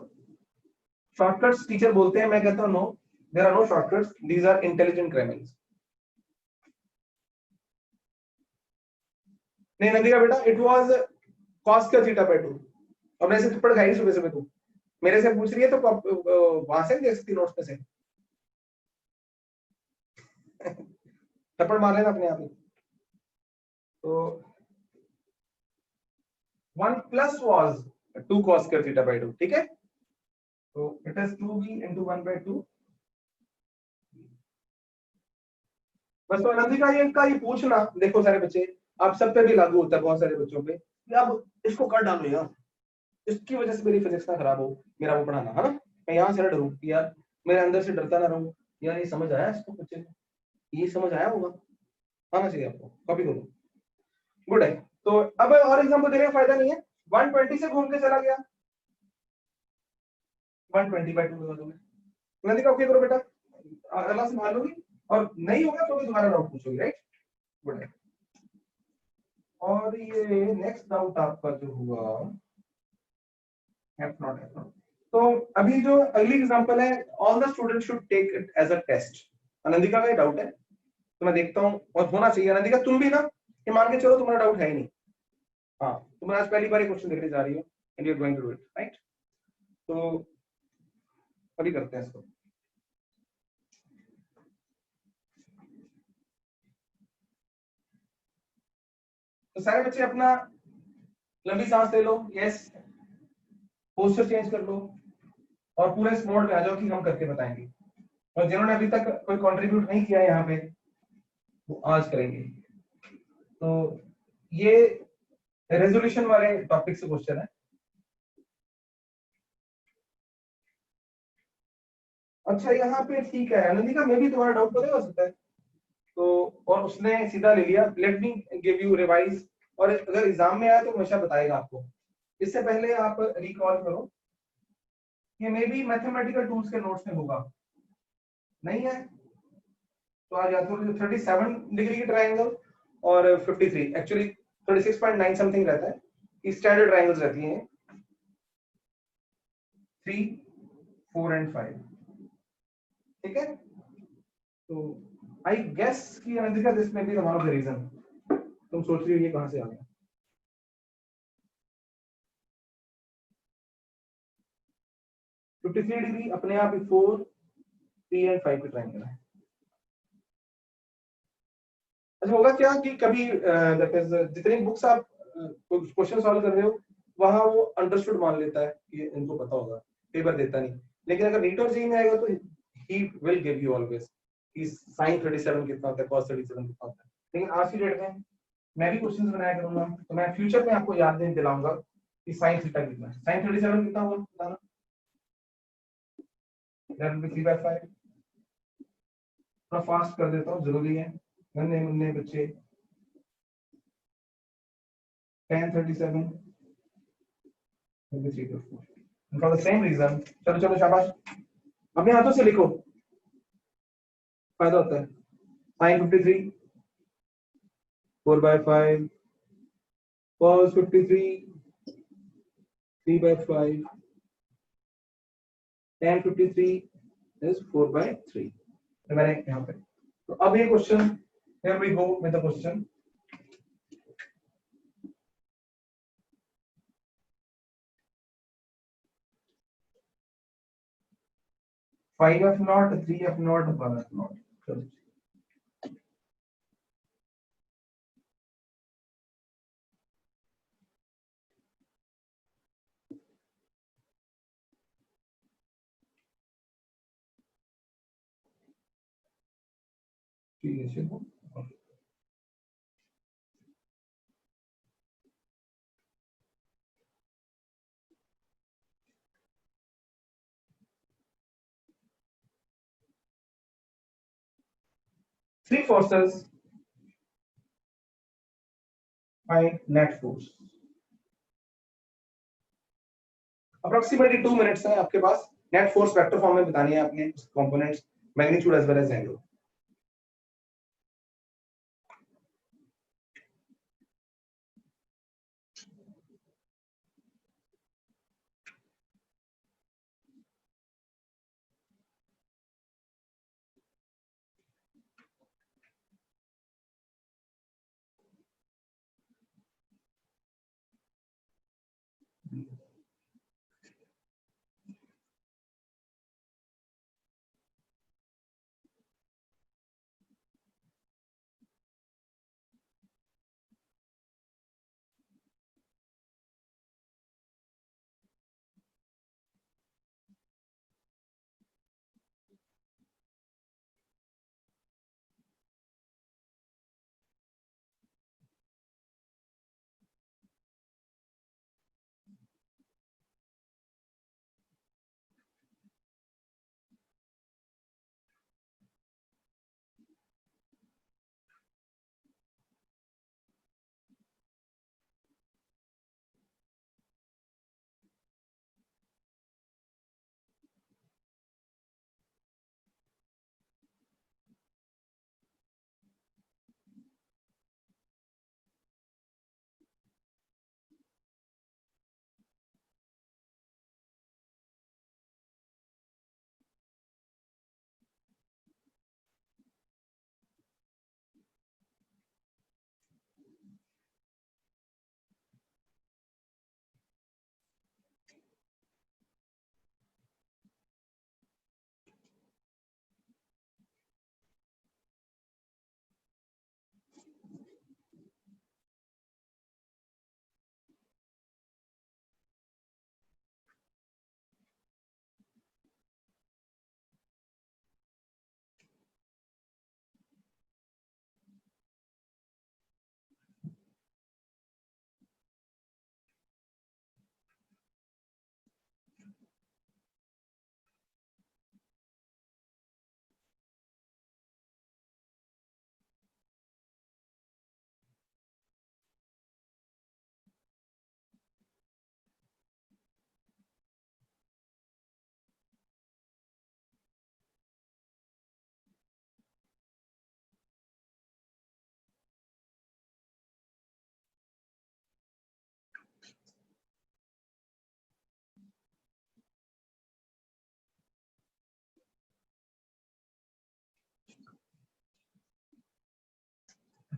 Speaker 3: शॉर्टकट्स, टीचर बोलते हैं, मैं कहता हूं no, there are no shortcuts, these are intelligent crammings. नहीं नंदी का बेटा, इट वाज cos का θ/2। अब मैं ऐसे थप्पड़ खाई सुबह सुबह, तू मेरे से पूछ रही है तो वहां से देख सकती नोट्स में से थप्पड़ मार लेना अपने आप ही। तो 1 प्लस वाज 2 cos का θ/2, ठीक है। तो इट इज 2b into 1/2। बस तो नंदी का ये पूछना, देखो सारे बच्चे, आप सब पे भी लागू होता है, बहुत सारे बच्चों पे, कि अब इसको कर डालो यार, इसकी वजह से मेरी फिजिक्स ना खराब हो, मेरा वो पढ़ाना है ना, मैं यहाँ से ना डरूं कि यार मेरे अंदर से डरता ना रहूं, यार ये समझ आया इसको, बच्चे को ये समझ आया होगा, आना चाहिए आपको, कॉपी करो। गुड है। तो अब और एग्जांपल देने का फायदा नहीं है। 120 से घूम के चला गया, 120/2 लगा दोगे। नंदी का ओके करो बेटा, अल्लाह से मान लोगी, और नहीं होगा तो भी दोबारा डाउट पूछोगी, राइट। गुड है। और ये नेक्स्ट डाउट आपका जो हुआ F not F not। तो अभी जो अगली एग्जांपल है, all the student should take it as a test. Anandika का डाउट है तो मैं देखता हूँ, और होना चाहिए आनंदिका, तुम भी ना, ये मान के चलो तुम्हारा डाउट है ही नहीं। हाँ, तुम आज पहली बार ये क्वेश्चन देखने जा रही हो and you are going to do it, right. तो अभी करते हैं इसको। तो सारे बच्चे अपना लंबी सांस ले लो, यस, पोस्चर चेंज कर लो और पूरे इस मोड में आ जाओ कि हम करके बताएंगे। और जिन्होंने अभी तक कोई कंट्रीब्यूट नहीं किया यहाँ पे वो आज करेंगे। तो ये रेजोल्यूशन वाले टॉपिक से क्वेश्चन है। अच्छा यहाँ पे ठीक है आनंदिका, मे भी तुम्हारा डाउट पता हो सकता है, तो और उसने सीधा ले लिया, let me give you revise, और अगर एग्जाम में आया तो हमेशा बताएगा आपको। इससे पहले आप रिकॉल करो, ये मे बी मैथमेटिकल टूल्स के नोट्स में होगा, नहीं है तो आज याद करो। 37 डिग्री की ट्रायंगल और 53, एक्चुअली 36.9 समथिंग रहता है, स्टैंडर्ड ट्रायंगल्स रहती हैं 3, 4 एंड 5, ठीक है। तो आई गेस कि आनंदिका दिस में भी वन ऑफ द रीजन, तुम सोच रही हो ये कहां से आ गया। फिफ्टी थ्री डिग्री अपने आप ही 4, 3 एंड 5 की ट्रायंगल है। अच्छा होगा क्या कि कभी दैट इज जितनी बुक्स आप क्वेश्चन सॉल्व कर रहे हो वहां वो अंडरस्टूड मान लेता है कि इनको पता होगा, पेपर देता नहीं। लेकिन अगर नीट और जेईई में आएगा तो he will give you always कि sin 37 कितना होता है, cos 37 कितना होता है। लेकिन आज की डेट में मैं भी क्वेश्चंस बनाया करूंगा, तो मैं फ्यूचर में आपको याद नहीं दिलाऊंगा कि sin थीटा कितना है। sin 37 कितना होगा बताना? that will be 3/5। थोड़ा फास्ट कर देता हूँ, जरूरी है नन्हे मुन्ने बच्चे। tan 37 will be 3/4 and for the same reason चलो चलो शाबाश अपने हाथों से लिखो, फायदा होता है। sin 53 4/5, cos 53 3/5, tan 53 is 4/3। तो मैंने यहाँ पे, तो अब ये question, here we go with the question। Five F naught, three F naught, one F naught. चलो ठीक है चलो। Three forces find net force। Approximately 2 minutes है आपके पास। नेट फोर्स वेक्टर फॉर्म में बतानी है आपने, components, magnitude as well as angle.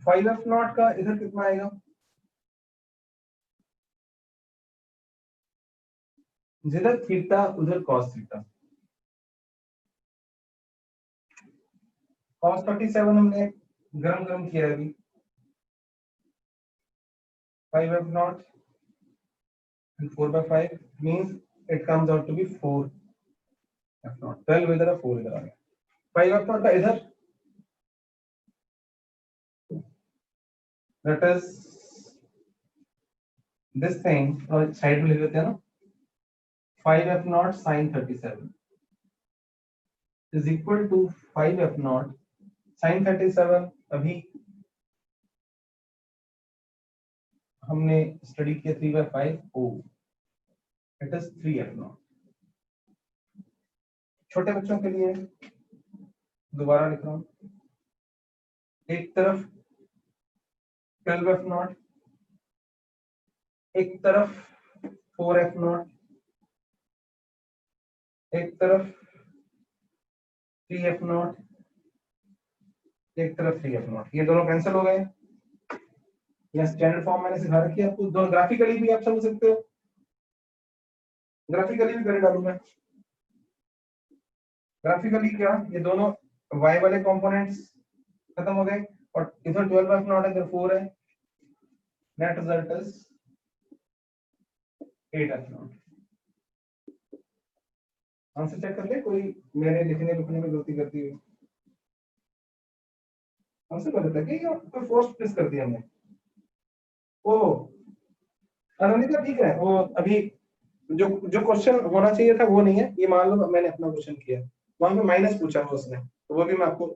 Speaker 3: Five F naught का इधर कितना आएगा? जिधर थीटा उधर cos थीटा। cos 37 हमने गरम गरम किया है अभी 5f0 and 4/5 means it comes out to be 4f0. 12 इधर है 4 इधर आ गया 5f0 का इधर that is this thing और साइड में लिख देते हैं ना 5f0 sin 37 is equal to 5f0 sin 37 अभी हमने स्टडी किया 3/5 ओ इट इज 3f0 छोटे बच्चों के लिए दोबारा लिख रहा हूं एक तरफ 12f0 एक तरफ 4f0 एक तरफ 3f0 एक तरफ 3f0 ये दोनों कैंसिल हो गए या स्टैंडर्ड फॉर्म मैंने सिखा रखी है आपको दोनों ग्राफिकली भी आप समझ सकते हो ग्राफिकली भी कर डालूं मैं ग्राफिकली क्या ये दोनों y वाले कंपोनेंट्स खत्म हो गए और इधर 12f0 है इधर 4 है net result is 8f0 answer check कर ले कोई मेरे लिखने लिखने में गलती करती है आंसर कर देता है कि कोई फोर्स प्रेस कर दिया हमने ओ अनंदिता ठीक है वो अभी जो जो क्वेश्चन होना चाहिए था वो नहीं है ये मान लो मैंने अपना क्वेश्चन किया वहां पे माइनस पूछा हुआ उसने तो वो भी मैं आपको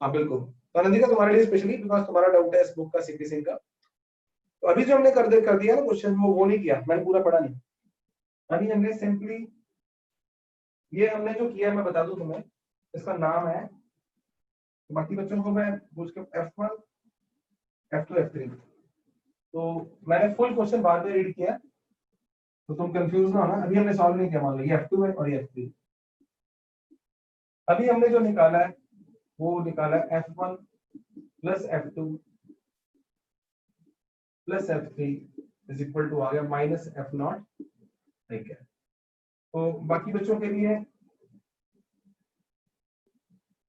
Speaker 3: हाँ बिल्कुल तो अनंदिता तुम्हारे लिए स्पेशली बिकॉज तुम्हारा डाउट है इस बुक का सीपी सिंह का तो अभी जो हमने कर दिया ना क्वेश्चन वो नहीं किया मैंने पूरा पढ़ा नहीं अभी हमने सिंपली ये हमने जो किया मैं बता दूं तुम्हें इसका नाम है बाकी बच्चों को मैं पूछ के F1 F2 F3 तो मैंने फुल क्वेश्चन बाद में रीड किया तो तुम कंफ्यूज ना होना अभी हमने सॉल्व नहीं किया मान लो ये F2 है और ये F3 अभी हमने जो निकाला है वो निकाला है F1 plus F2 plus F3 is equal to आ गया माइनस F0 ठीक है तो बाकी बच्चों के लिए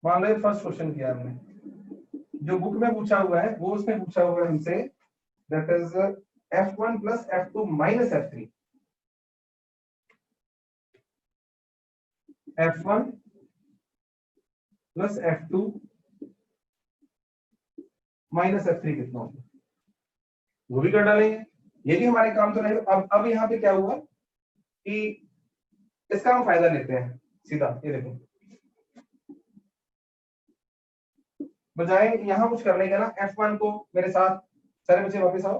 Speaker 3: मान लो फर्स्ट क्वेश्चन किया हमने जो बुक में पूछा हुआ है वो उसमें पूछा हुआ है हमसे that is F1 plus F2 minus F3 F1 plus F2 minus F3 कितना होगा वो भी कर डालेंगे ये भी हमारे काम तो रहेगा अब यहाँ पे क्या हुआ कि इसका हम फायदा लेते हैं सीधा ये देखो बजाय यहाँ कुछ करने का ना F1 को मेरे साथ सारे बच्चे वापस आओ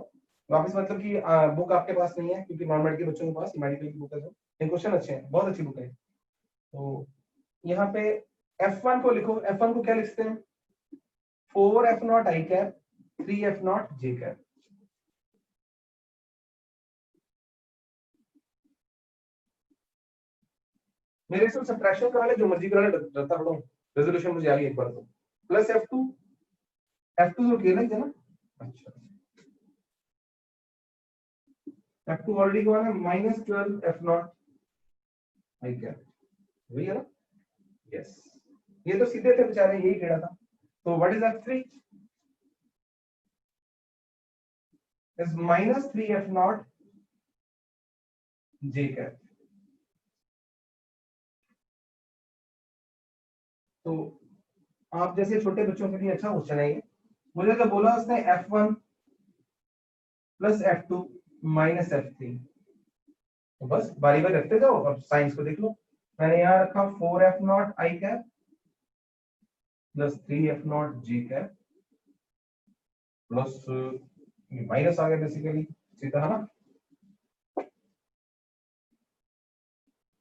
Speaker 3: वापस मतलब कि बुक आपके पास नहीं है क्योंकि नॉन मेडिकल बच्चों के पास मेडिकल की बुक है इन क्वेश्चन अच्छे हैं बहुत अच्छी बुक है तो यहाँ पे F1 को लिखो F1 को क्या लिखते हैं 4f0 i cap 3f0 j cap मेरे से सब्ट्रैक्शन करा ले जो मर्जी करा ले डरता थोड़ा रेजोल्यूशन मुझे आ गई एक बार तो प्लस F2 तो केला ही था ना अच्छा F2 ऑलरेडी क्या है माइनस 12 F0 आई कैप वही है ना यस ये तो सीधे थे बेचारे यही टेढ़ा था तो what is F3 is minus 3f0 j cap तो आप जैसे छोटे बच्चों के लिए अच्छा क्वेश्चन है ये मुझे तो बोला उसने F1 plus F2 minus F3 तो बस बारी बारी रखते जाओ अब साइंस को देख लो मैंने यहाँ रखा 4f0 i cap plus 3f0 j cap plus minus आ गया बेसिकली सीधा है ना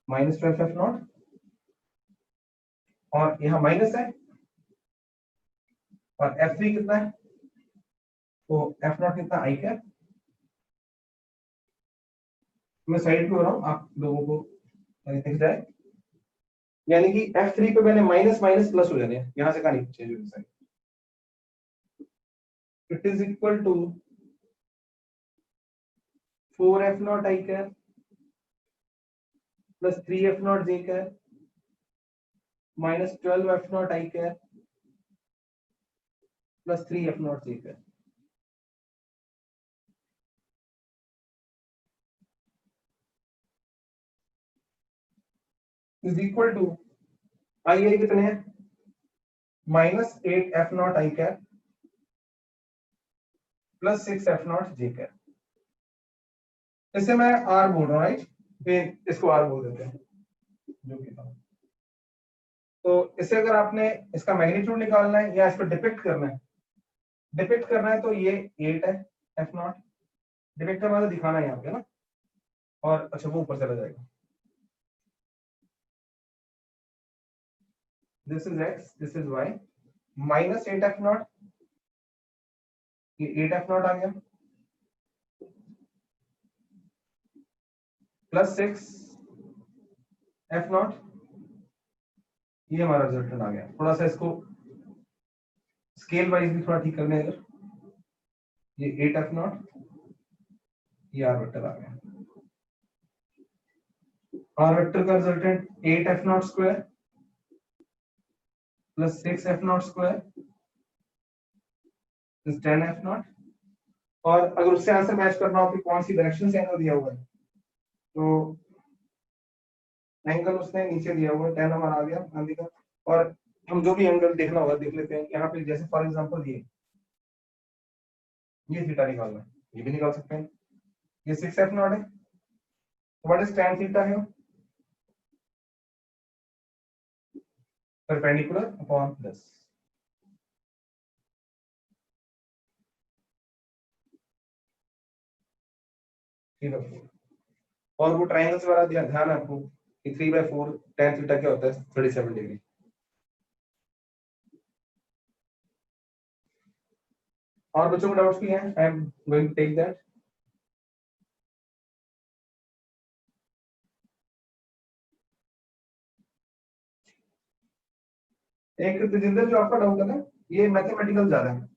Speaker 3: माइनस 12f0 और यहाँ माइनस है और F3 कितना है तो F0 कितना आई कैप मैं साइड पे हो रहा हूँ आप लोगों को दिख जाए यानी कि F3 पे मैंने माइनस माइनस प्लस हो जाने यहाँ से कहानी चेंज हो जाए it is equal to 4f0 i cap plus 3f0 j cap minus 12f0 i cap plus 3F0 j cap is equal to i कितने हैं -8F0 I cap plus 6F0 j cap. इसे मैं R बोल रहा हूँ, right, इसको R बोल देते हैं जो कि था। तो इसे अगर आपने इसका मैग्नीट्यूड निकालना है या इसको डिपिक्ट करना है तो ये 8 है F0, डिपिक्ट करना है तो दिखाना है यहाँ पे ना, और अच्छा वो ऊपर चला जाएगा, this is x, this is y, -8F0, ये 8F0 आ गया, प्लस 6F0, ये हमारा रिजल्टेंट आ गया। थोड़ा सा इसको स्केल वाइज भी थोड़ा ठीक करने अगर, ये 8F0, ये R वेक्टर आ गया। R वेक्टर का resultant 8F0 square plus 6F0 square is 10F0। और अगर उससे आंसर मैच करना हो कि कौन सी डायरेक्शन से एंगल दिया हुआ है, तो एंगल उसने नीचे दिया हुआ है, 10 हमारा आ गया आंधी का। और हम जो भी एंगल देखना होगा देख लेते हैं यहाँ पे, जैसे फॉर एग्जांपल ये थीटा निकालना है, ये भी निकाल सकते हैं, ये 6F0 है, व्हाट इज tan थीटा है, परपेंडिकुलर अपॉन दिस। और वो ट्रायंगल्स वाला ध्यान है आपको कि 3/4 tan थीटा क्या होता है, 37 डिग्री। और बच्चों को डाउट्स भी हैं, I am going to take that. एक तेजिंदर जो आपका डाउट है ना, ये मैथमेटिकल ज्यादा है,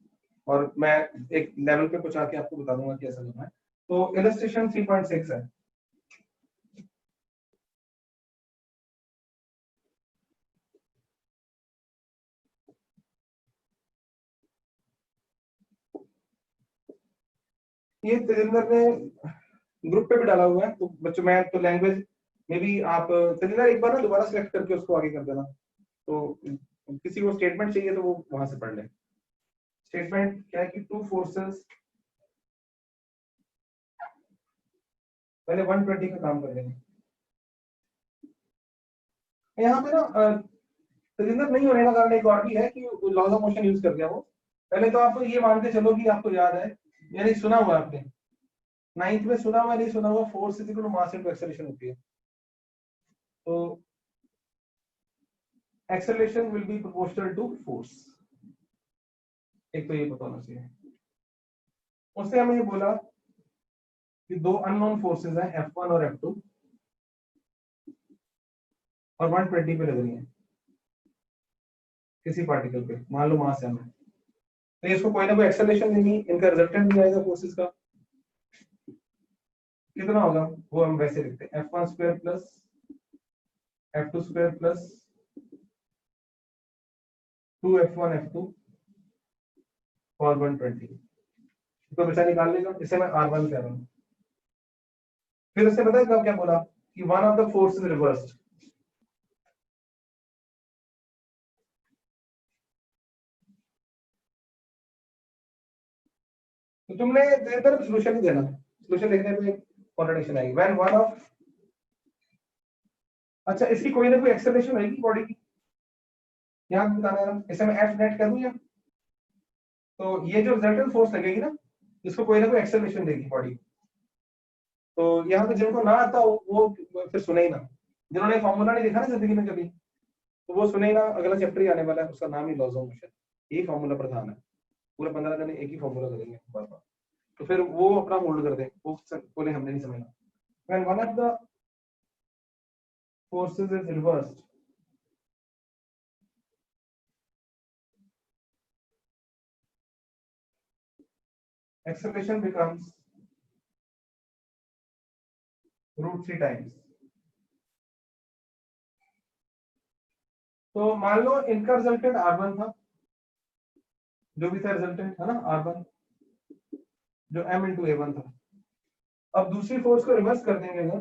Speaker 3: और मैं एक लेवल पे कुछ आके आपको बता दूंगा कैसा करना है। तो इलस्ट्रेशन 3.6 है, ये तेजिंदर ने ग्रुप पे भी डाला हुआ है। तो बच्चों मैं तो लैंग्वेज में भी आप तेजिंदर एक बार ना दोबारा सेलेक्ट करके उसको आगे कर देना। तो किसी को स्टेटमेंट चाहिए तो वो वहां से पढ़ ले। स्टेटमेंट क्या है कि टू फोर्सेस, पहले 120 का काम कर लेंगे। यहाँ पे ना तेजिंदर नहीं होने का कारण एक और भी है कि लॉज ऑफ मोशन यूज कर दिया वो। पहले तो आप ये मान के चलो कि आपको याद है, यानी सुना हुआ आपने 9th में, सुना हुआ नहीं सुना हुआ, force is equal to mass into acceleration होती है। तो acceleration will be proportional to force, एक तो ये पता होना चाहिए। उससे हमें ये बोला कि दो अननोन फोर्सेस हैं F1 और F2, और 120 पे लग रही है किसी पार्टिकल पे, मान लो मास m है, तो इसको कोई ना कोई एक्सेलरेशन देनी, इनका रिजल्टेंट भी आएगा फोर्सेस का, कितना होगा वो हम वैसे लिखते हैं, F1 square plus F2 square plus 2F1 F2 और 120। तो बचा निकाल लेगा, इसे मैं R1 कह रहा हूँ। फिर उससे पता है कब क्या बोला कि one of the force is reversed. तो तुमने इधर सॉल्यूशन ही देना, सॉल्यूशन लिखने पे कॉन्ट्रडिक्शन आएगी। व्हेन वन ऑफ, अच्छा इसकी कोई ना कोई एक्सेलरेशन होगी बॉडी की, यहाँ बताना है, इसे मैं F नेट कर दूं या, तो ये जो रिजल्टेंट फोर्स लगेगी ना, इसको कोई ना कोई एक्सेलरेशन देगी बॉडी। तो यहाँ पे जिनको ना आता वो फिर सुने ही ना, जिन्होंने फॉर्मूला नहीं देखा ना जिंदगी में कभी, तो वो सुने ही ना। अगला चैप्टर ही आने वाला है, उसका नाम ही लॉज ऑफ मोशन, यही फॉर्मूला प्रधान है, पूरे 15 दिन एक ही फॉर्मूला करेंगे बार बार। तो फिर वो अपना होल्ड कर दे, वो बोले हमने नहीं समझना। When one of the forces is reversed, acceleration becomes √3 times। तो मान लो इनका रिजल्टेंट R1 था, जो भी था रिजल्टेंट है ना R1 जो M into A1 था। अब दूसरी फोर्स को रिवर्स कर देंगे अगर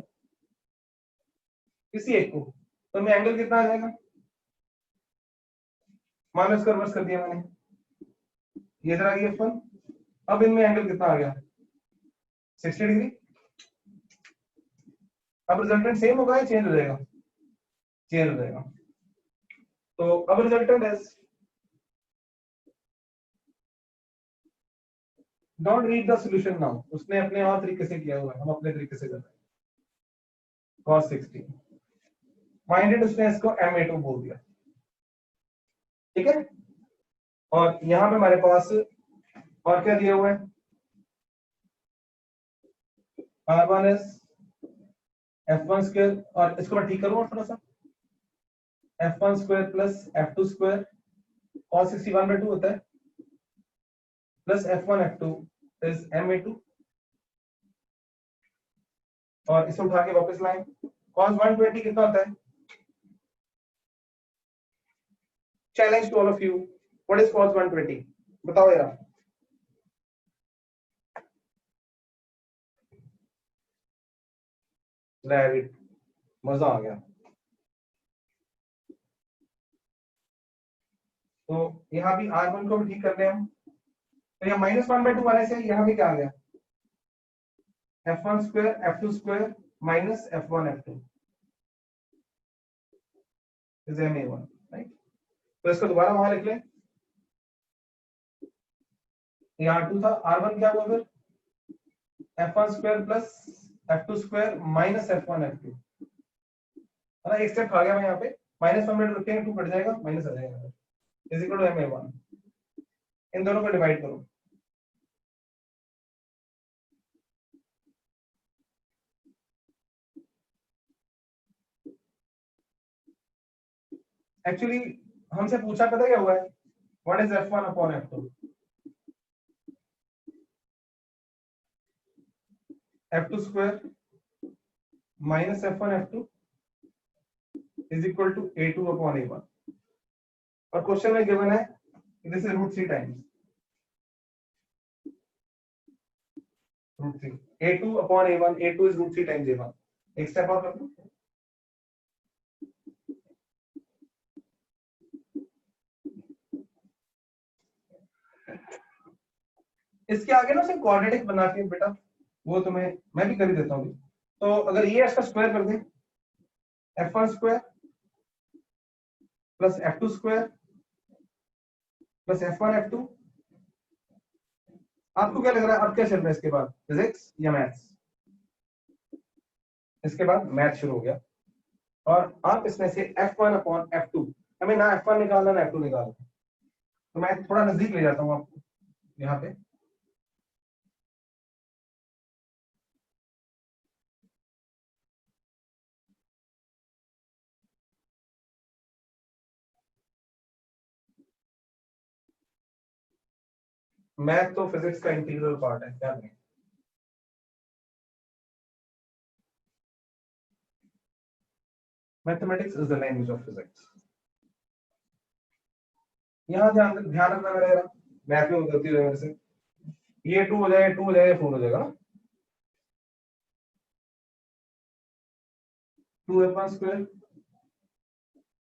Speaker 3: किसी एक को, तो मैं एंगल कितना आ जाएगा, माइनस का रिवर्स कर दिया मैंने, ये इधर आ गया F1। अब इनमें एंगल कितना आ गया 60 डिग्री। अब रिजल्टेंट सेम होगा या चेंज हो जाएगा, चेंज हो जाएगा। तो अब resultant is, don't read the solution now, उसने अपने और तरीके से किया हुआ है, हम अपने तरीके से कर रहे हैं। cos 60 माइंडेड उसने इसको Ma2 बोल दिया, ठीक है। और यहां पे हमारे पास और क्या दिया हुआ है, R1 is F1 स्क्वायर, और इसको मैं ठीक करूं और थोड़ा सा, F1 square plus F2 square cos 60 1/2 होता है, plus F1 F2 is Ma2, और इसे उठा के वापस लाएं। cos 120 कितना होता है, challenge to all of you, what is cos 120 बताओ यार। लेट मजा आ गया। तो यहाँ भी R1 को भी ठीक कर रहे हैं हम, तो यहाँ -1/2 वाले से यहाँ भी क्या आ गया, F1 square F2 square minus F1 F2 is Ma1, right. तो इसको दोबारा वहां लिख लें, यहाँ R2 था, R1 क्या हुआ फिर F1 square plus F2 square minus F1 F2, है ना। एक स्टेप खा गया मैं यहाँ पे, -1/2 रखेंगे 2 कट जाएगा, माइनस आ जाएगा, इज इक्वल टू Ma1। इन दोनों को डिवाइड करो, एक्चुअली हमसे पूछा पता क्या हुआ है, what is F1 upon F2, F2 square minus F1 F2 is equal to A2 upon A1, और क्वेश्चन में गिवन है this is √3 times √3, A2 upon A1, A2 is √3 times A1। एक स्टेप और कर लो, इसके आगे ना सिर्फ क्वाड्रेटिक बना के बेटा, वो तुम्हें मैं भी कर ही देता हूँ। तो अगर ये इसका स्क्वायर कर दें, F1 square plus F2 square plus F1 F2, आपको क्या लग रहा है अब क्या चल रहा है इसके बाद, फिजिक्स या मैथ्स? इसके बाद मैथ शुरू हो गया, और आप इसमें से F1 अपॉन F2, हमें ना F1 निकालना ना F2 निकालना, तो मैं थोड़ा नजदीक ले जाता हूँ आपको यहाँ पे। मैथ तो फिजिक्स का इंटीग्रल पार्ट है, क्या नहीं। Mathematics is the language of physics. यहाँ ध्यान रखना मेरा, मैथ में गलती हो मेरे से, ये 2 हो जाएगा, 2 हो जाएगा, 4 हो जाएगा ना, 2F1 square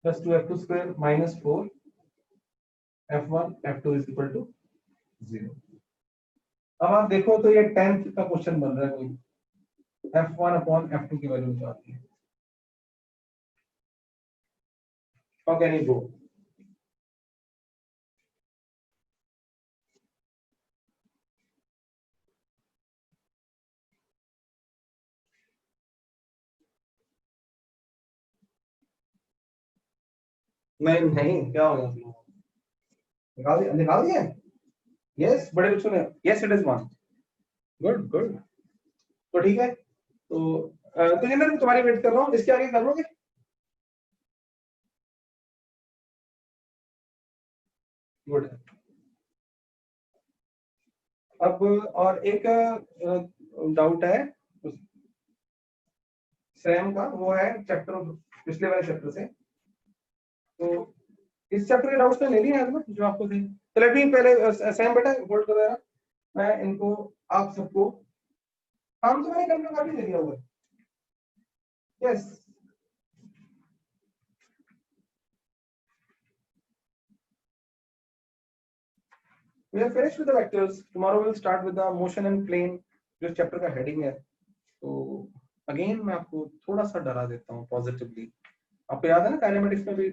Speaker 3: plus 2F2 square minus 4 F1 F2 is equal to 0। अब आप देखो तो ये 10th का क्वेश्चन बन रहा है, कोई F1 अपॉन F2 की वैल्यू निकालनी है, हाउ कैन यू गो? नहीं क्या होगा, निकाल दिया, यस बड़े बच्चों ने, yes it is 1, good good. तो ठीक है, तो ये मैं तुम्हारी वेट कर रहा हूँ, इसके आगे कर लोगे? गुड। अब और एक डाउट है सैम का, वो है चैप्टर पिछले वाले चैप्टर से, तो इस चैप्टर के डाउट्स तो ले लिए हैं जो आपको थे? तो लेट मी पहले सैम बेटा होल्ड करो यार, मैं इनको आप सबको काम तो मैंने करने का भी दे दिया हुआ है। Yes we are finished with the vectors. Tomorrow we'll start with the motion and plane, जो चैप्टर का हेडिंग है। तो अगेन मैं आपको थोड़ा सा डरा देता हूँ पॉजिटिवली। आपको याद है ना काइनेमेटिक्स में भी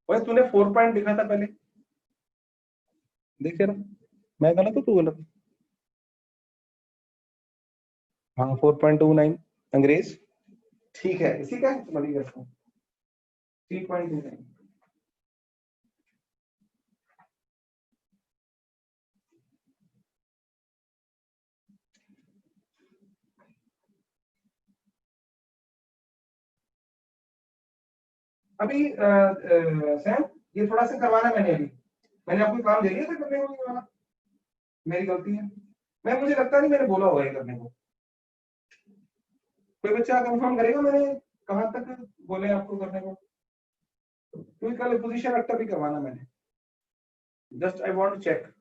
Speaker 3: वही तूने 4 पॉइंट लिखा था पहले, देख रहा मैं गलत हूँ तू गलत? हाँ 4.29 अंग्रेज ठीक है, इसी का समझ करता हूँ 3.29। अभी सैम ये थोड़ा सा करवाना मैंने आपको काम दे दिया था करने को, ये वाला मेरी गलती है। मुझे लगता नहीं मैंने बोला हुआ है करने को। कोई बच्चा कंफर्म करेगा मैंने कहां तक बोले आपको करने को? क्योंकि कल पोजीशन वेक्टर भी करवाना मैंने, just I want to check.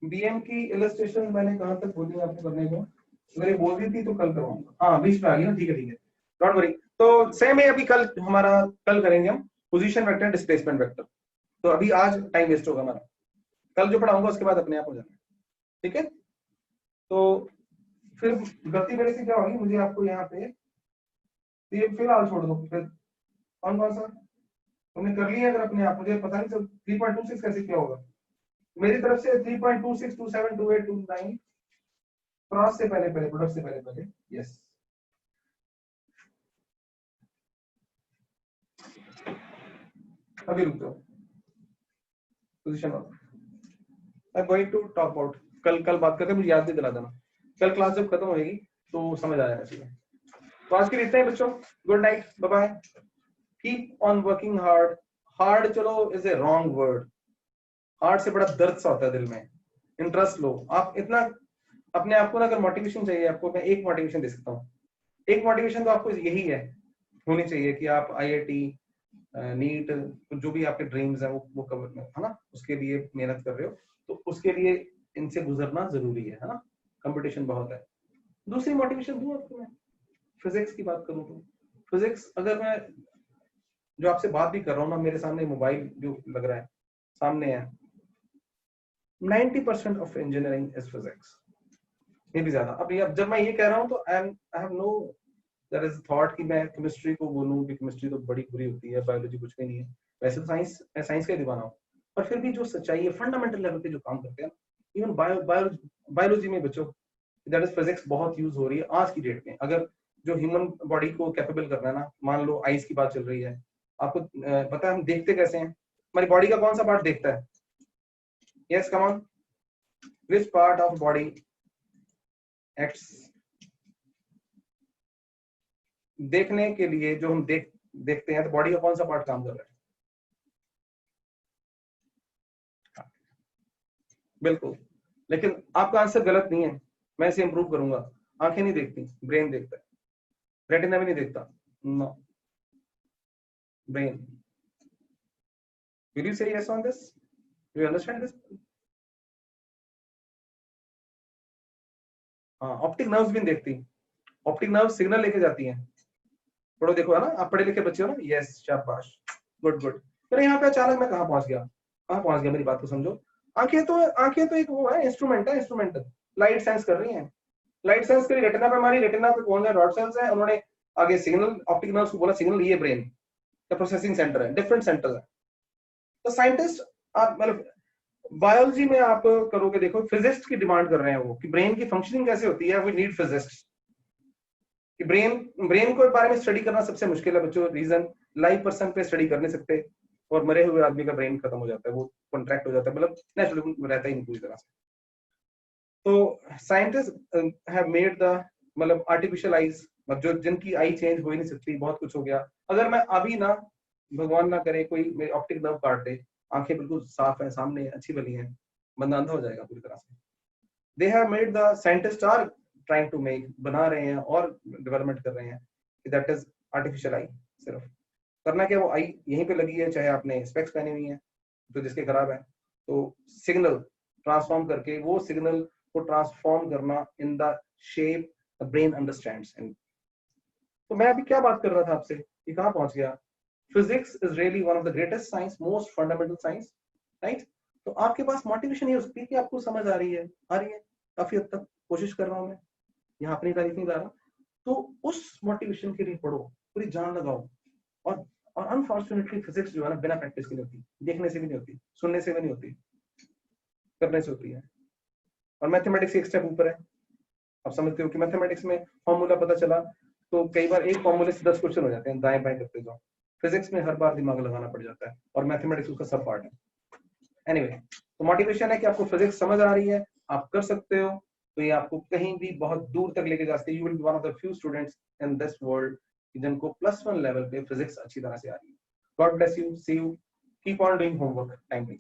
Speaker 3: BM की इलस्ट्रेशन मैंने कहां तक बोली आपको करने को? अगर ये बोल दी थी तो कल करवाऊंगा। हाँ बीच में आ गई ना, ठीक है डोंट वरी। तो सेम है अभी कल हमारा, कल करेंगे हम पोजीशन वेक्टर डिस्प्लेसमेंट वेक्टर। तो अभी आज टाइम वेस्ट होगा हमारा, कल जो पढ़ाऊंगा उसके बाद अपने आप हो जाना, ठीक है? तो फिर गलती मेरे से क्या होगी, मुझे आपको यहाँ पे ये फिलहाल छोड़ दो। फिर कौन कौन सा तुमने कर लिया अगर अपने आप, मुझे पता नहीं चल 3.26 कैसे क्या होगा मेरी तरफ से। 3.26 27 28 29 क्रॉस से पहले प्रोडक्ट से पहले यस। अभी रुक जाओ, position I am going to talk about, कल बात करके मुझे याद नहीं दिला देना, कल क्लास जब खत्म होगी तो समझ आ जाएगा चीजें। तो आज के लिए इतना ही बच्चों, good night, bye bye, keep on working hard. Hard चलो is a wrong word, hard से बड़ा दर्द सा होता है दिल में। इंटरेस्ट लो आप इतना अपने आप को ना, अगर मोटिवेशन चाहिए आपको, मैं एक मोटिवेशन दे सकता हूँ। एक मोटिवेशन तो आपको यही है होनी चाहिए कि आप आईआईटी नीट जो भी आपके ड्रीम्स है वो कवर है ना, उसके लिए मेहनत कर रहे हो, तो उसके लिए इनसे गुजरना जरूरी है ना, कंपटीशन बहुत है। दूसरी मोटिवेशन दूं आपको मैं, फिजिक्स की बात करूं तो फिजिक्स, अगर मैं जो आपसे बात भी कर रहा हूँ ना, मेरे सामने मोबाइल जो लग रहा है सामने है, 90% ऑफ इंजीनियरिंग इज फिजिक्स, ये भी ज्यादा। अब जब मैं ये कह रहा हूँ तो I have no there is thought कि मैं केमिस्ट्री को बोलूं कि केमिस्ट्री तो बड़ी बुरी होती है, बायोलॉजी कुछ भी नहीं है। वैसे तो साइंस का दीवाना हूँ, पर फिर भी जो सच्चाई है, फंडामेंटल लेवल पे जो काम करते हैं, इवन बायोलॉजी में बच्चों दैट इज फिजिक्स बहुत यूज हो रही है आज की डेट में। अगर जो ह्यूमन बॉडी को कैपेबल करना है ना, मान लो आईज की बात चल रही है, आपको पता है हम देखते कैसे हैं, हमारी बॉडी का कौन सा पार्ट देखता है? Yes come on, which part of body acts? देखने के लिए जो हम देखते हैं, तो बॉडी का कौन सा पार्ट काम कर रहा है? बिल्कुल, लेकिन आपका आंसर गलत नहीं है, मैं इसे इंप्रूव करूंगा। आंखें नहीं देखती, ब्रेन देखता है। रेटिना भी नहीं देखता, नो, ब्रेन। विल यू से yes on this? Do you understand this? हाँ, ऑप्टिक नर्व्स भी नहीं देखती, ऑप्टिक नर्व सिग्नल लेके जाती हैं। थोड़ा देखो है ना, आप पढ़े लिखे बच्चे हो ना, यस शाबाश, गुड गुड। फिर यहाँ पे अचानक मैं कहाँ पहुंच गया, मेरी बात को समझो। आंखें तो एक वो है, इंस्ट्रूमेंट है, इंस्ट्रूमेंट लाइट सेंस कर रही हैं, लाइट सेंस करी रेटिना पे, हमारी रेटिना पे कौन है? रॉड सेल्स है, उन्होंने आगे सिग्नल, ऑप्टिक नर्व्स को बोला सिग्नल, ये ब्रेन का प्रोसेसिंग सेंटर है, डिफरेंट सेंटर है। तो साइंटिस्ट आप मतलब बायोलॉजी में आप करोगे, देखो फिजिस्ट की डिमांड कर रहे हैं वो, कि ब्रेन की फंक्शनिंग कैसे होती है, वी नीड फिजिस्ट। कि ब्रेन को बारे में स्टडी करना सबसे मुश्किल है बच्चों, रीजन लाइव पर्सन पे स्टडी कर नहीं सकते, और मरे हुए आदमी का ब्रेन खत्म हो जाता है, वो कॉन्ट्रैक्ट हो जाता है, मतलब नेचुरली रहता ही नहीं पूरी तरह से। तो साइंटिस्ट हैव मेड द मतलब आर्टिफिशियल आईज, जो जिनकी आई चेंज हो ही नहीं सकती, बहुत कुछ हो गया। अगर मैं अभी ना, भगवान ना करे, कोई मेरी ऑप्टिक नर्व काट दे, आंखें बिल्कुल साफ है, सामने अच्छी भली है, बंदा अंधा हो जाएगा पूरी तरह से। They have made the scientist are trying to make, बना रहे हैं और डेवलपमेंट कर रहे हैं, दैट इज आर्टिफिशियल आई। सिर्फ करना क्या, वो आई यहीं पे लगी है, चाहे आपने स्पेक्स पहनी हुई है तो जिसके खराब है, तो सिग्नल ट्रांसफॉर्म करके वो सिग्नल को ट्रांसफॉर्म करना in the shape the brain understands. तो मैं अभी क्या बात कर रहा था आपसे, ये कहाँ पहुंच गया? Physics is really one of the greatest science, most fundamental science, right? तो आपके पास मोटिवेशन ये हो सकती है कि आपको समझ आ रही है काफी हद तक, कोशिश कर रहा हूं मैं, यहाँ अपनी तारीफ नहीं ला रहा, तो उस मोटिवेशन के लिए पढ़ो, पूरी जान लगाओ। और अनफॉर्चुनेटली फिजिक्स जो है ना, बिना प्रैक्टिस के नहीं होती, देखने से भी नहीं होती, सुनने से भी नहीं होती, करने से होती है। और मैथमेटिक्स एक स्टेप ऊपर है। आप समझते हो कि मैथमेटिक्स में फॉर्मूला पता चला तो कई बार एक फॉर्मूले से 10 क्वेश्चन हो जाते हैं, दाएं बाएं करते जाओ। फिजिक्स में हर बार दिमाग लगाना पड़ जाता है, और मैथमेटिक्स उसका सब पार्ट है। एनीवे, तो मोटिवेशन है कि आपको फिजिक्स समझ आ रही है, आप कर सकते हो, तो ये आपको कहीं भी बहुत दूर तक लेके जा सकते हैं। You will be one of the few students in this world जिनको +1 लेवल पे फिजिक्स अच्छी तरह से आ रही है। God bless you, see you, keep on doing homework timely.